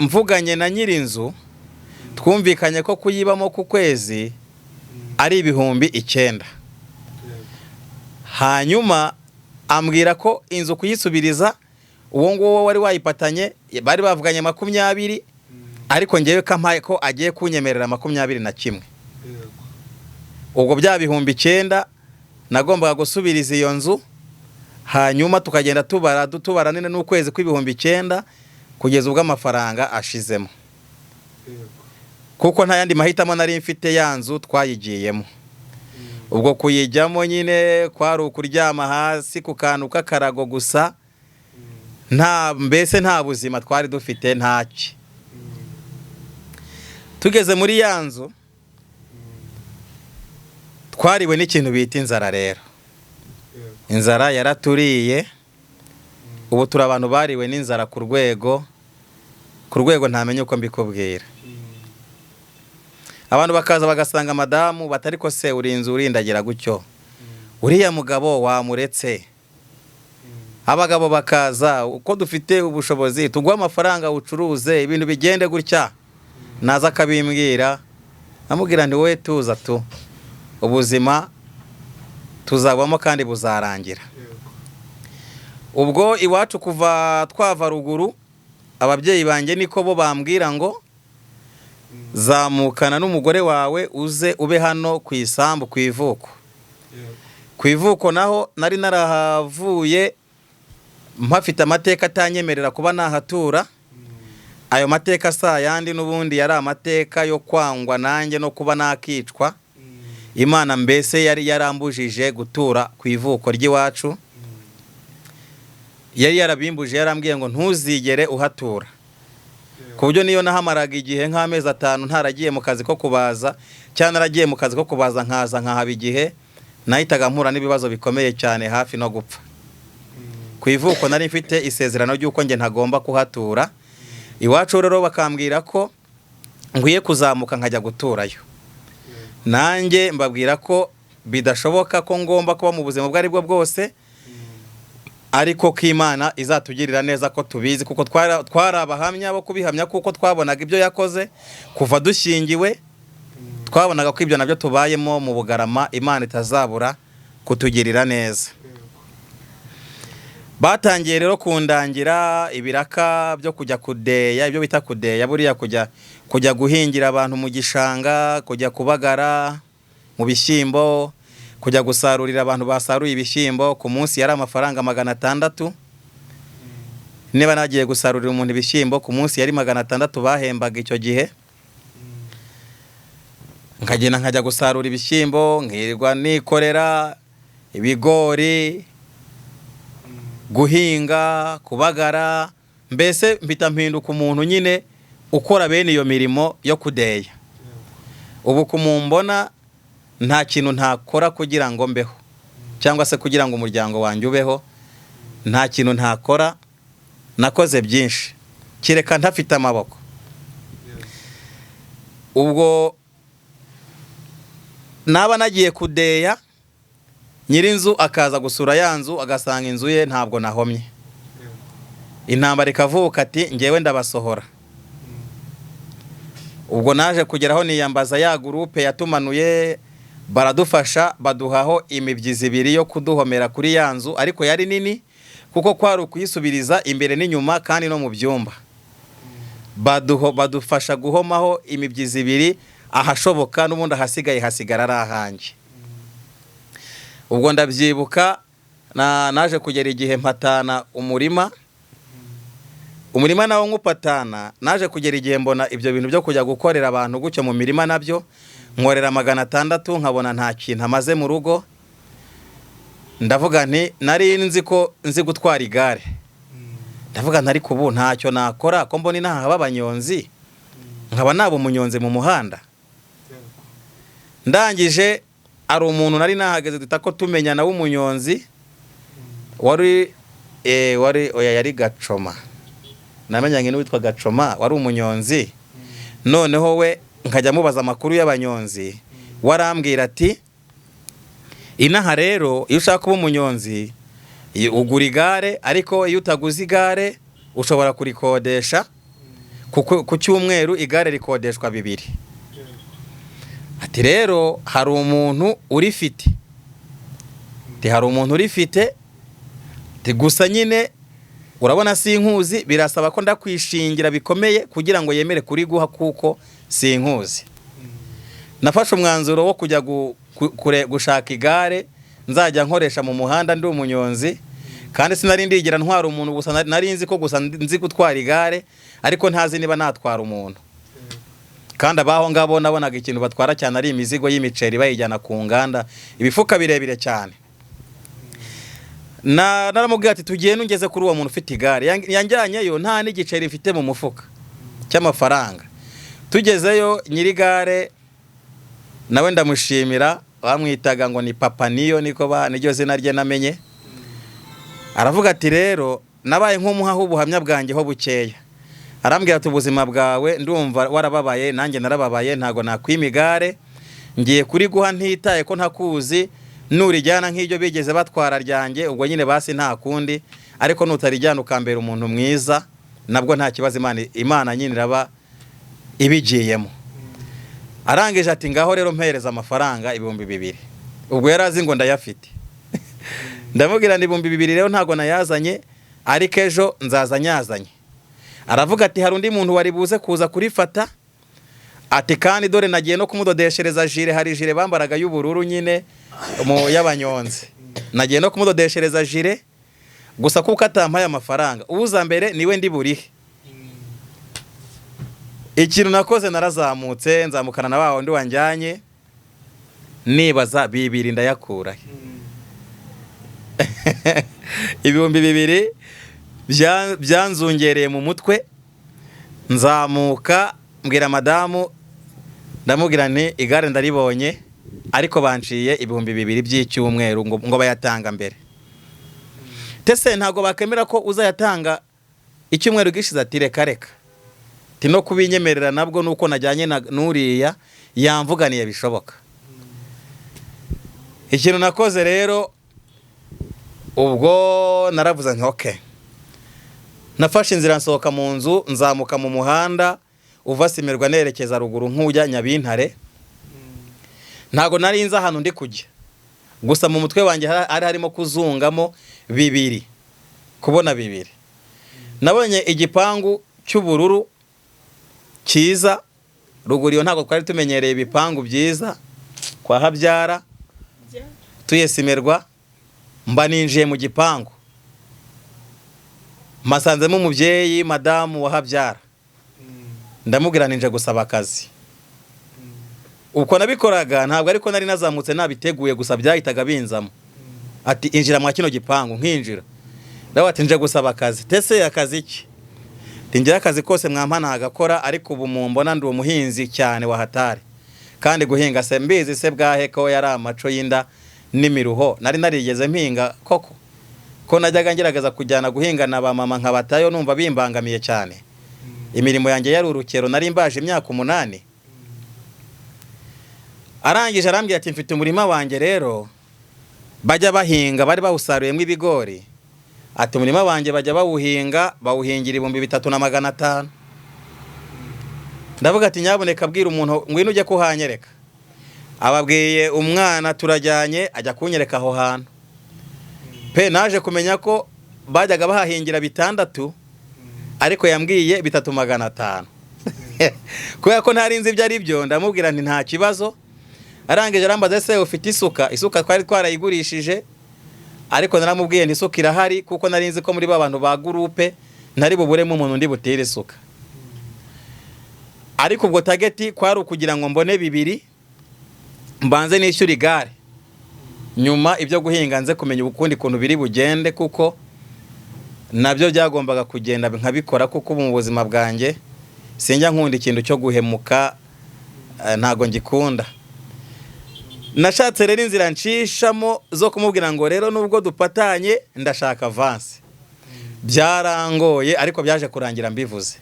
mvuganye na nyirinzu, twumvikanye ko kuyibamo ku kwezi ari 9,000. Hanyuma ambwira ko inzu kuyisubiriza, uwo nguwo wari wayipatanye bari bavuganye 20, ariko ngewe kampaye ko agiye kunyemerera 21. Ubwo bya 9,000 nagombaga gusubiriza iyo nzu. Hanyuma tukagenda tubara nene n'ukwezi kw'ibihumbi 9 kugeza ubwo amafaranga ashizemo, kuko nta yandi mahitamo nari mfite, ya nzu twayigiyemo. Ubwo kuyijyamo nyine kwari ukuryama hasi ku kantu k'akarago gusa, mbese nta buzima twari dufite, ntaki. Tugeze muri ya nzu twariwe n'ikintu bita inzara. Rero inzara yaraturiye. Ubu turi abantu bariwe n'inzara ku rwego ntamenye uko mbikubwira. Abantu bakaza bagasanga madamu batari ko se uri inzu urindagira gutyo, uriya mugabo wamuretse. Abagabo bakaza, uko dufite ubushobozi tugwa amafaranga ucuruze ibintu bigende gutya. Naza akabimbwira, amubwira ndi wowe tuza tu, ubuzima tuzabamo kandi buzarangira. Ubwo iwacu kuva twava ruguru, ababyeyi banjye niko bo bambwira ngo zamukana n'umugore wawe uze ube hano ku isambu ku ivuko. Ku ivuko naho nari narahavuye mpafite amateka atanyemerera kuba nahatura. Ayo mateka sa yandi n'ubundi yari amateka yo kwangwa nanjye no kuba nakicwa. Imana mbese yari yarambujije gutura ku ivuko ry'iwacu. Yari yarabimbuje, yarambwiye ngo ntuzigere uhatura. Ku buryo niyo nahamaraga igihe nk'amezi 5 ntaragiye mu kazi ko kubaza, cyane naragiye mu kazi ko kubaza nkaza nkahaba igihe, nahitaga mpura n'ibibazo bikomeye cyane hafi no gupfa. Ku ivuko nari mfite isezerano ry'uko nge ntagomba kuhatura. Iwacu rero bakambwira ko nkwiye kuzamuka nkajya guturayo. Nanjye mbabwira ko bidashoboka ko ngomba kuba mu buzima bwari bwo bwose, ariko ko Imana izatugirira neza ko tubizi, kuko twari abahamya bo kubihamya, kuko twabonaga ibyo yakoze kuva dushingiwe. Twabonaga ko ibyo nabyo tubayemo mu Bugarama Imana itazabura kutugirira neza. Batangiye rero kundangira ibiraka byo kujya kudeya, ibyo bita kudeya buriya kujya guhingira abantu mu gishanga, kujya kubagara mu bishyimbo, kujya gusarurira abantu basaruye ibishyimbo. Ku munsi yari amafaranga 600. Niba nagiye gusarurira umuntu ibishyimbo ku munsi yari 600 bahembaga icyo gihe. Nkagenda nkajya gusarura ibishyimbo, nkirirwa nikorera ibigori, guhinga, kubagara, mbese mpita mpinduka umuntu nyine ukora bene iyo mirimo yo kudeya. Ubu kumumbona nta kintu ntakora kugira ngo mbeho, cyangwa se kugira ngo umuryango wanjye ubeho. Nta kintu ntakora, nakoze byinshi kireka ntafite amaboko. Ubwo naba nagiye kudeya, nyirinzu akaza gusura ya nzu agasanga inzu ye ntabwo nahomye. Intambara ikavuka ati ngewe ndabasohora. Ubwo naje kugeraho niyambaza ya groupe yatumanuye, baradufasha baduhaho imibyizi 2 yo kuduhomera kuri ya nzu, ariko yari nini kuko kwari ukuyisubiriza imbere n'inyuma kandi no mu byumba. Badufasha guhomaho imibyizi 2 ahashoboka, n'ubundi ahasigaye hasigara ari ahanjye. Ubwo ndabyibuka naje kugera igihe mpatana umurima nawo nkupatana. Naje kugera igihe mbona ibyo bintu byo kujya gukorera abantu gucyo mu mirima nabyo nkorera 600, nkabona nta kintu amaze mu rugo. Ndavuga nti nari nzi gutwara igare. Ndavuga ntari kubu ntacyo nakora ko mbona nahaba abanyonzi, nkaba nabo umunyonzi mu muhanda. Ndangije ari umuntu nari nahageze dutako tumenyana w'umunyonzi yari Gacoma. Namenyanye n'uwitwa Gacoma wari umunyonzi. Noneho we nkajya mubaza amakuru y'abanyonzi, warambwira ati inaha rero iyo ushaka kuba umunyonzi ugura igare, ariko iyo utaguze igare ushobora kurikodesha. Ku cyumweru igare rikodeshwa 2. Ati rero hari umuntu urifite. Gusa nyine urabona sinkuzi, birasaba ko ndakwishingira bikomeye kugira ngo yemere kuri guha, kuko sinkuzi. Nafashe umwanzuro wo kujya gushaka igare nzajya nkoresha mu muhanda ndi umunyonzi, kandi sinari ndigira ntwara umuntu gusa. Nari nzi ko gusa nzi gutwara igare, ariko ntazi niba natwara umuntu. Kandi abaho ngabo nabonaga ikintu batwara cyane ari imizigo y'imiceri bayijyana ku nganda, ibifuka birebire cyane. Naramubwiye ati tugiye nungeze kuri uwo muntu ufite igare. Yanjyanyeyo nta n'igiceri mfite mu mufuka cy'amafaranga. Tugezeyo nyiri gare nawe ndamushimira, bamwitaga ngo ni Papa Niyo, niryo zina rye namenye. Aravuga ati rero nabaye nk'umuhaho ubuhamya bwanjye ho bukeya. Arambwira ati ubuzima bwawe ndumva warababaye, nanjye narababaye, ntago nakwima igare. Ngiye kuri guha ntitaye ko ntakuzi, nurijyana nk'ibyo bigeze batwara ryanjye, ubwo nyine basi nta kundi, ariko nutarijyana ukambera umuntu mwiza nabwo nta kibazo, Imana nyine iraba ibigiyemo. Arangije ati ngaho rero mpereza amafaranga 2,000. Ubwo yarazi ngo ndayafite. Ndamubwira ndi 2,000 rero ntago nayazanye, ariko ejo nzaza nyazanye. Aravuga ati hari undi muntu wari buze kuza kurifata, ati kandi dore nagiye no kumudodeshereza jire, hari jire bambaraga y'ubururu nyine mu y'abanyonzi, nagiye no kumudodeshereza jire gusa kuko atampaye amafaranga, uza mbere niwe ndi burihe. Ikintu nakoze narazamutse nzamukana na wa wundi wanjyanye, nibaza 2 ndayakura. Ibihumbi 2 byanzungereye mu mutwe, nzamuka mbwira madamu, ndamubwira nti igare ndaribonye ariko banciye ibihumbi 2 by'icyumweru ngo bayatanga mbere. Tese ntago bakemera ko uzayatanga icyumweru gishize, ati reka no kubinyemerera nabwo nuko najyanye nuriya yamvuganiye bishoboka. Ikintu nakoze rero ubwo naravuze nti okay, nafashe inzira nsohoka mu nzu, nzamuka mu muhanda uva Simirwa nerekeza ruguru nkujya Nyabintare. Ntago nari nzi ahantu ndi kujya, gusa mu mutwe wanjye harimo kuzungamo 2, kubona 2. Nabonye igipangu cy'ubururu cyiza ruguru, ntago twari tumenyereye ibipangu byiza kwa Habyara tuye Simirwa. Mba ninjiye mu gipangu, masanzemo umubyeyi madamu wa Habyara, ndamubwira ninje gusaba akazi. Uko nabikoraga ntabwo ariko nari nazamutse nabiteguye, gusa byahitaga binzamo. Ati injira mu kino gipangu, nkinjira ndawe ati nje gusaba akazi. Tese akazi iki? Tingira akazi kose mwampa nagakora, ariko ubu mumbona ndi umuhinzi cyane wa hatari, kandi guhinga se mbizi se bwahe ko yari amaco y'inda n'imiruho. Nari narigeze mpinga koko, ko najyaga ngerageza kujyana guhinga na ba mama nkabatayo, numva bimbangamiye cyane. Imirimo yanjye yari urukero, nari mbaje imyaka 8. Arangije arambwira ati mfite umurima wanjye rero bajya bahinga, bari bawusaruyemo ibigori. Ati umurima wanjye bajya bawuhingira 3,500. Ndavuga ati nyaboneka bwira umuntu ngwino ujye kuhanyereka. Ababwiye umwana turajyanye, ajya kunyereka aho hantu. Pe naje kumenya ko bajyaga bahahingira 6, ariko yambwiye 3,500. Kubera ko ntari nzi ibyo ari byo, ndamubwira nti nta kibazo. Arangije arambaza se ufite isuka? Isuka twari twarayigurishije, ariko naramubwiye nti isuka irahari, kuko nari nzi ko muri babantu ba groupe ntari buburemo umuntu ndi butire isuka. Ariko ubwo target kwari ukugira ngo mbone 2, mbanze nishyura igare, nyuma ibyo guhinga nze kumenya ubukundi kuntu biri bugende, kuko nabyo byagombaga kugenda nkabikora, kuko mu buzima bwanjye sinjya nkunda ikintu cyo guhemuka, ntago ngikunda. Nashatse rero inzira nshishamo zo kumubwira ngo rero nubwo dupatanye ndashaka avance. Byarangoye ariko byaje kurangira mbivuze.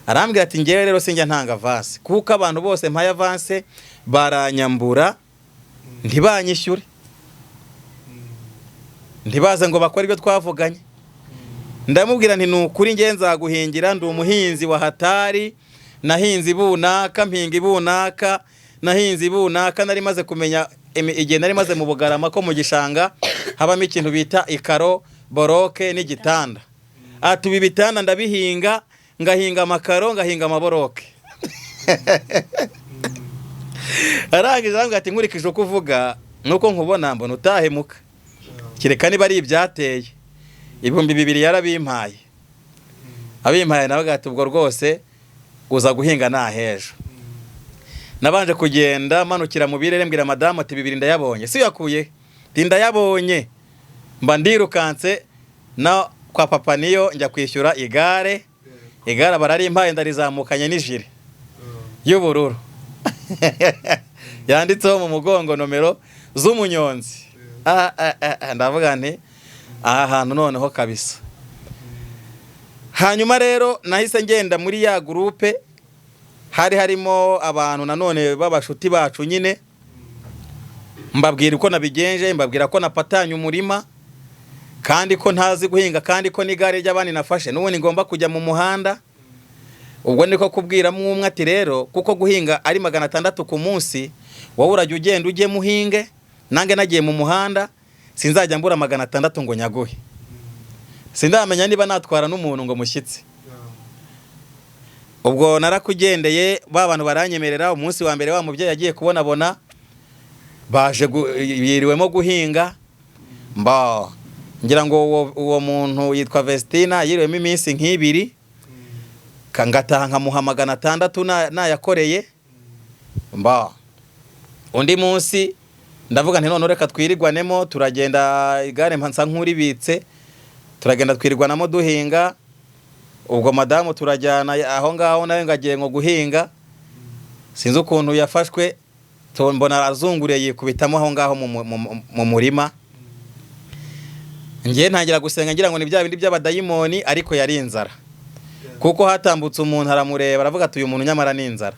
Arambwira ati ngewe rero sinjya ntanga avance, kuko abantu bose mpaye avance baranyambura, ntibanyishyure, ntibaze ngo bakore ibyo twavuganye. Ndamubwira nti nukuri nge nzaguhingira, ndi umuhinzi wa hatari, nahinzi bunaka, mpinga bunaka, nahinzi bunaka. Nari maze kumenya igihe nari maze mu Bugarama ko mu gishanga habamo ikintu bita ikaro, boroke n'igitanda. Ati ibi bitanda ndabihinga, ngahinga amakaro, ngahinga amaboroke. Arangije arambwira ati nkurikije uko uvuga nuko nkubona mbona utahemuka, kireka niba ari ibyateye. 2,000 yarabimpaye. Abimpaye nawe gati ubwo rwose uza guhinga nahejo. Nabanje kugenda manukira mu birere, mbwira madamu ati 2 ndayabonye. Si yakuye ndayabonye, mba ndirukanse na kwa papa niyo njya kwishyura igare. Igare bararimpaye, ndarizamukanye n'ijire y'ubururu yanditseho mu mugongo nomero z'umunyonzi. Ndavuga nti aha hantu noneho kabisa. Hanyuma rero nahise ngenda muri ya groupe, hari harimo abantu nanone babashuti bacu nyine, mbabwira uko nabigenje, mbabwira ko napatanye umurima, kandi ko ntazi guhinga, kandi ko n'igare ry'abandi nafashe, n'ubundi ngomba kujya mu muhanda. Ubwo niko kubwira umwe ati rero kuko guhinga ari 600 ku munsi, wowe urajya ugenda ujye muhinge, nange nagiye mu muhanda sinzajya mbura 600 ngo nyaguhe. Sindamenya niba natwara n'umuntu ngo mushyitsi. ubwo narakugendeye ba bantu baranyemerera umunsi wa mbere wa mubyeyi yagiye kubonabona baje yiriwemo guhinga ngira ngo uwo muntu yitwa Vestina yiriwemo iminsi nk'ibiri ngataha nkamuha 600 nayakoreye undi munsi ndavuga nti none reka twirigwanemo turagenda igare mpansa nkuribitse turagenda twirigwanamo duhinga ubwo madamu turajyana aho ngaho nawe ngagiye ngo guhinga sinzi ukuntu yafashwe mbona azunguriye yikubitamo aho ngaho mu murima ngiye ntangira gusenga ngira ngo ni bya bindi by'abadayimoni ariko yari inzara kuko hatambutse umuntu aramureba aravuga ati uyu muntu nyamara ni inzara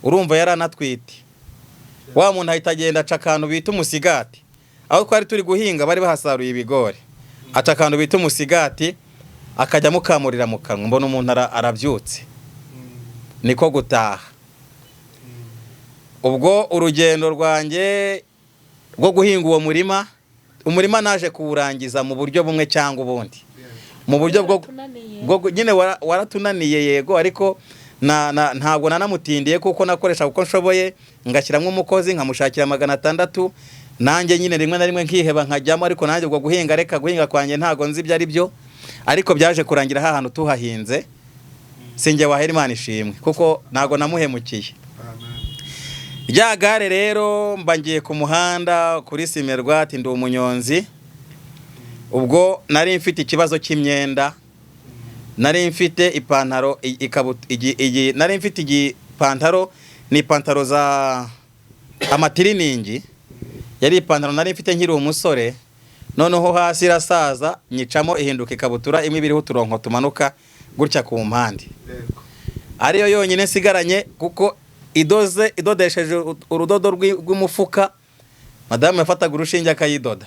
urumva yaranatwite wa muntu ahita agenda aca akantu bita umusigati aho twari turi guhinga bari bahasaruye ibigori aca akantu bita umusigati akajya mukamurira mu kanwa mbona umuntu arabyutse niko gutaha ubwo urugendo rwanjye rwo guhinga uwo umurima naje kuwurangiza mu buryo bumwe cyangwa ubundi mu buryo bwo nyine waratunaniye yego ariko ntabwo nanamutindiye kuko nakoresha uko nshoboye ngashyiramo umukozi nkamushakira 600 nanjye nyine rimwe na rimwe nkiheba nkajyamo ariko nanjye ubwo guhinga kwanjye ntago nzi ibyo ari byo ariko byaje kurangira ahantu tuhahinze sinjye wahera Imana ishimwe kuko ntago namuhemukiye. Rya gare rero mbangiye ku muhanda kuri Simerwa ati ndi umunyonzi ubwo nari mfite ikibazo cy'imyenda nari mfite ipantaro nari mfite igipantaro ni ipantaro za amatiriningi yari ipantaro nari mfite nkiri umusore noneho hasi irasaza nyicamo ihinduka ikabutura imwe biriho turonko tumanuka gutya ku mpande ariyo yonyine sigaranye kuko idodesheje urudodo rw'umufuka madamu yafataga urushinge akayidoda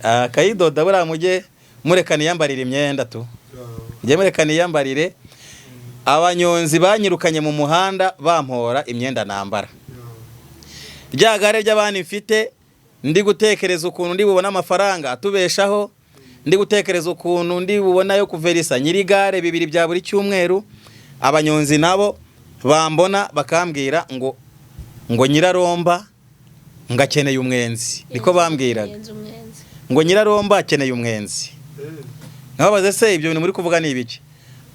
akayidoda buriya mujye murekana iyambarire imyenda tu mujye murekana iyambarire abanyonzi banyirukanye mu muhanda bampora imyenda nambara rya gare ry'abandi mfite ndi gutekereza ukuntu ndi bubona amafaranga atubeshaho ndi gutekereza ukuntu ndi bubona yo kuverisa nyiri gare 2 bya buri cyumweru abanyonzi nabo bambona bakambwira ngo Nyiraromba ngakeneye umwenzi niko bambwiraga ngo Nyiraromba akeneye umwenzi nababaze se ibyo bintu muri kuvuga ni ibiki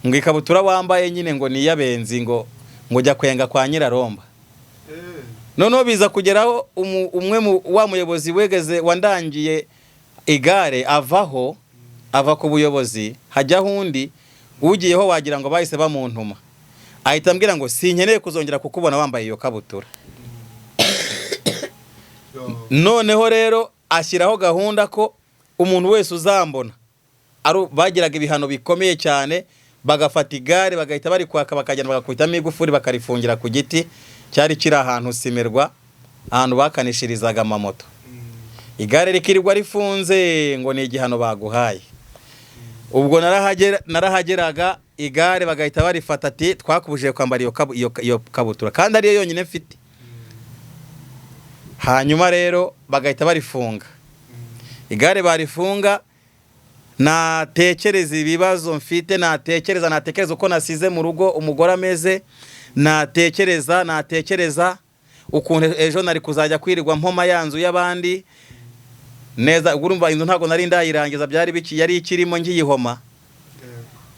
ngo ikabutura wambaye nyine ngo ni yabenzi ngo jya kwenga kwa Nyiraromba noneho biza kugeraho umwe wa muyobozi wegeze wandangiye igare ava ku buyobozi hajyaho undi ugiyeho wagira ngo bahise bamuntuma ahita ambwira ngo sinkeneye kuzongera kukubona wambaye iyo kabutura noneho rero ashyiraho gahunda ko umuntu wese uzambona bagiraga ibihano bikomeye cyane bagafata igare bagahita bari kwaka bakagenda bagakubitamo igufuri bakarifungira ku giti cyari kiri ahantu Simerwa ahantu bakanishirizaga amamoto igare rikirirwa rifunze ngo ni igihano baguhaye ubwo narahageraga igare bagahita barifata ati twakubujije kwambara iyo kabutura kandi ariyo yonyine mfite hanyuma rero bagahita barifunga igare barifunga natekereza ibibazo mfite natekereza uko nasize mu rugo umugore ameze natekereza ukuntu ejo nari kuzajya kwirirwa mpoma yanzu y'abandi neza urumva inzu ntago nari ndayirangiza byari biki yari ikirimo ngiyihoma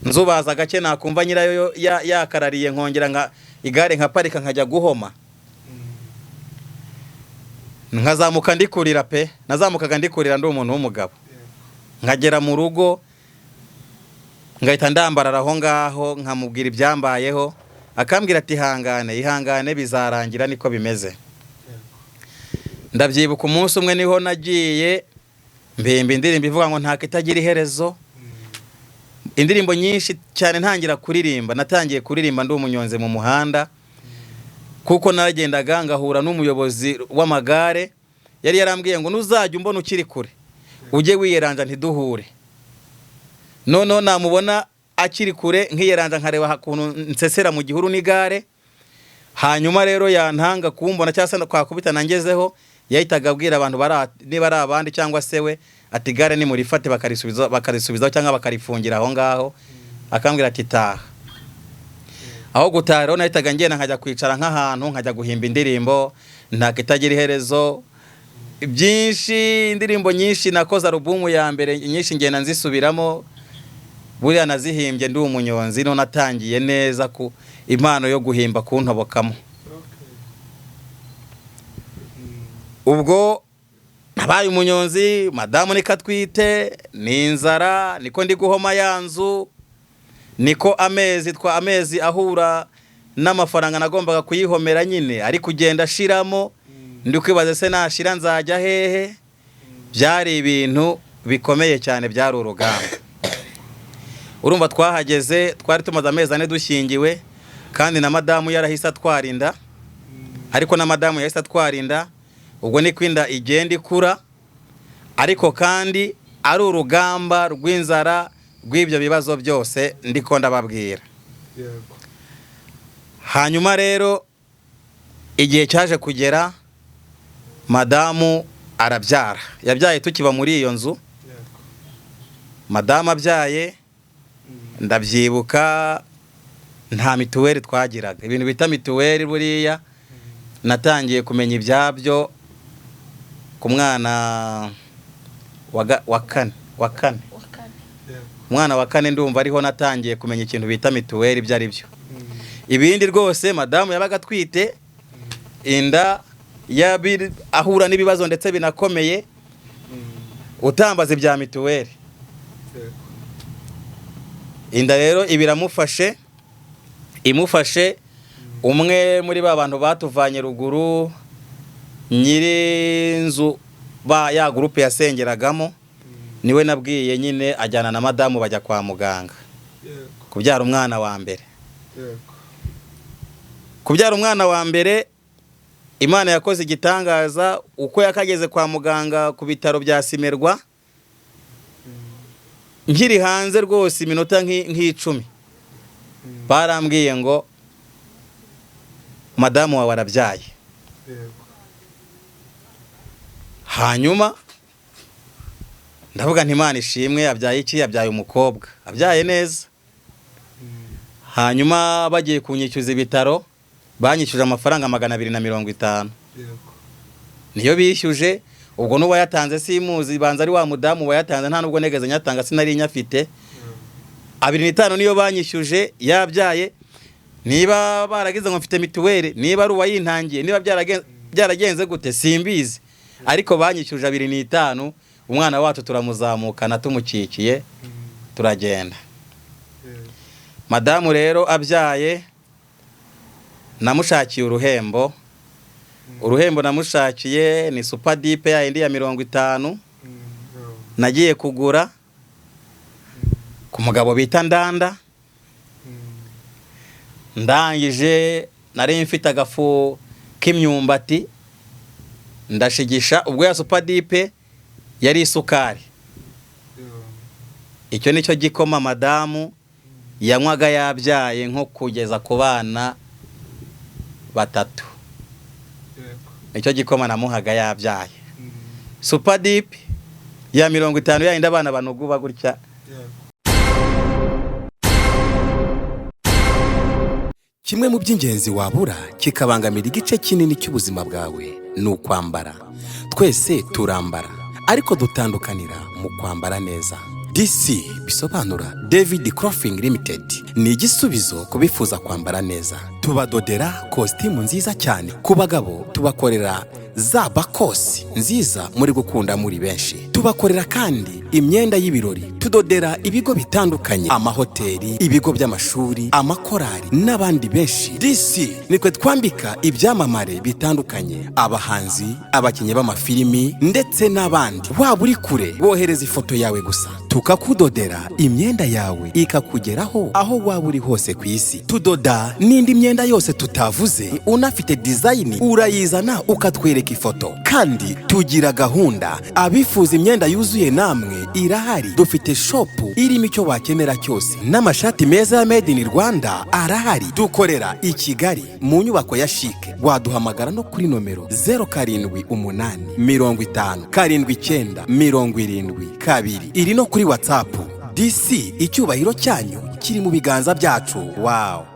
nzubaza gake nakumva nyirayo yakarariye nkongera igare nkaparika nkajya guhoma nkazamuka ndikurira pe nazamukaga ndikurira ndi umuntu w'umugabo nkagera mu rugo ngahita ndambarara aho ngaho nkamubwira ibyambayeho akambwira ati ihangane bizarangira niko bimeze ndabyibuka umunsi umwe niho nagiye mbembe indirimbo ivuga ngo nta kitagira iherezo indirimbo nyinshi cyane ntangira kuririmba natangiye kuririmba ndi umunyonzi mu muhanda kuko naragendaga ngahura n'umuyobozi w'amagare yari yarambwiye ngo nuzajya umbona ukiri kure ujye wiyeranja ntiduhure noneho namubona akiri kure nkiyeranja nkareba ukuntu nsesera mu gihuru n'igare hanyuma rero yantanga kumbona cyangwa se kwakubita nangezeho yahitaga abwira abantu niba ari abandi cyangwa se we ati gare ni murifate bakarisubizaho cyangwa bakarifungira aho ngaho akambwira ati taha aho gutaha rero nahitaga ngenda nkajya kwicara nk'ahantu nkajya guhimba indirimbo nta kitagira iherezo byinshi, indirimbo nyinshi nakoze alubumu ya mbere nyinshi ngenda nzisubiramo, buriya nazihimbye ndi umunyonzi, no natangiye neza ku impano yo guhimba kuntobokamo. Ubwo nabaye umunyonzi, madamu niko atwite, ni inzara, niko ndi guhoma yanzu, niko amezi ahura n'amafaranga nagombaga kuyihomera nyine ari kugenda ashiramo, ndi kwibaza se nashira nzajya hehe. Byari ibintu bikomeye cyane, byari urugamba. Urumva twahageze, twari tumaze amezi 4 dushingiwe, kandi na madamu yarahise atwarinda, ariko na madamu yahise atwarinda. Ubwo ni kwinda igenda ikura, ariko kandi ari urugamba rw'inzara rw'ibyo bibazo byose ndiko ndababwira. Hanyuma rero igihe cyaje kugera, madamu arabyara. Yabyaye tukiba muri iyo nzu. Madamu abyaye, ndabyibuka nta mituweli twagiraga. Ibintu bita mituweli buriya natangiye kumenya ibyabyo ku mwana wa kane. Umwana wa kane ndumva ariho natangiye kumenya ikintu bita mituweli ibyo ari byo. Ibindi rwose madamu yabaga twite, inda ahura n'ibibazo ndetse binakomeye, utambaza ibya mituweli. Inda rero imufashe umwe muri ba bantu batuvanye ruguru, nyiri nzu ya groupe yasengeragamo, niwe nabwiye nyine ajyana na madamu bajya kwa muganga kubyara umwana wa mbere. Kubyara umwana wa mbere, Imana yakoze igitangaza. Uko yakageze kwa muganga ku bitaro bya Simerwa, nkiri hanze rwose iminota nk'icumi, barambwiye ngo madamu wawe arabyaye. Hanyuma ndavuga nti Imana ishimwe, abyaye iki? Yabyaye umukobwa, abyaye neza. Hanyuma bagiye kunyicyuza ibitaro, banyishyuje amafaranga 250. Niyo bishyuje. Ubwo n'uwo yatanze simuzi, banza ari wa mudamu wayatanze, nta nubwo negeze nyatanga, sinari nyafite. 25 niyo banyishyuje yabyaye. Niba baragize ngo mfite mituweli, niba ari uwayintangiye, niba byaragenze gute simbizi, ariko banyishyuje 25. Umwana wacu turamuzamukana tumukikiye, turagenda. Madamu rero abyaye, namushakiye uruhembo. Uruhembo namushakiye ni Super Deep ya indi ya 50. Nagiye kugura ku mugabo bita Ndanda. Ndangije nari mfite agafu k'imyumbati, ndashigisha. Ubwo ya Super Deep yari isukari. Icyo nicyo gikoma madamu yanywaga yabyaye nko kugeza ku bana 3. Nicyo gikoma namuhaga yabyaye. Super Deep ya 50 ya inda abana banuguba gutya. Kimwe mu by'ingenzi wabura kikabangamira igice kinini cy'ubuzima bwawe ni ukwambara. Twese turambara, ariko dutandukanira mu kwambara neza. DC bisobanura David Clothing Limited ni igisubizo kubifuza kwambara neza. Tubadodera costume nziza cyane. Ku bagabo tubakorera za bakosi nziza muri gukunda muri benshi. Tubakorera kandi imyenda y'ibirori. Tudodera ibigo bitandukanye, amahoteli, ibigo by'amashuri, amakorari n'abandi benshi. DC nikwe twambika ibyamamare bitandukanye, abahanzi, abakinnyi b'amafilimi ndetse n'abandi. Waba uri kure, wohereza ifoto yawe gusa, tukakudodera imyenda yawe ikakugeraho aho waba uri hose ku isi. Tudoda n'indi myenda yose tutavuze. Unafite design urayizana ukatwereka ifoto. Kandi tugira gahunda, abifuza imyenda yuzuye namwe irahari. Dufite shop irimo icyo wakenera cyose, n'amashati meza ya made in Rwanda arahari. Dukorera i Kigali mu nyubako ya Chic. Waduhamagara no kuri nomero 078 50 79 72. Iri no kuri WhatsApp. DC icyubahiro cyanyu kiri mu biganza byacu. Wow.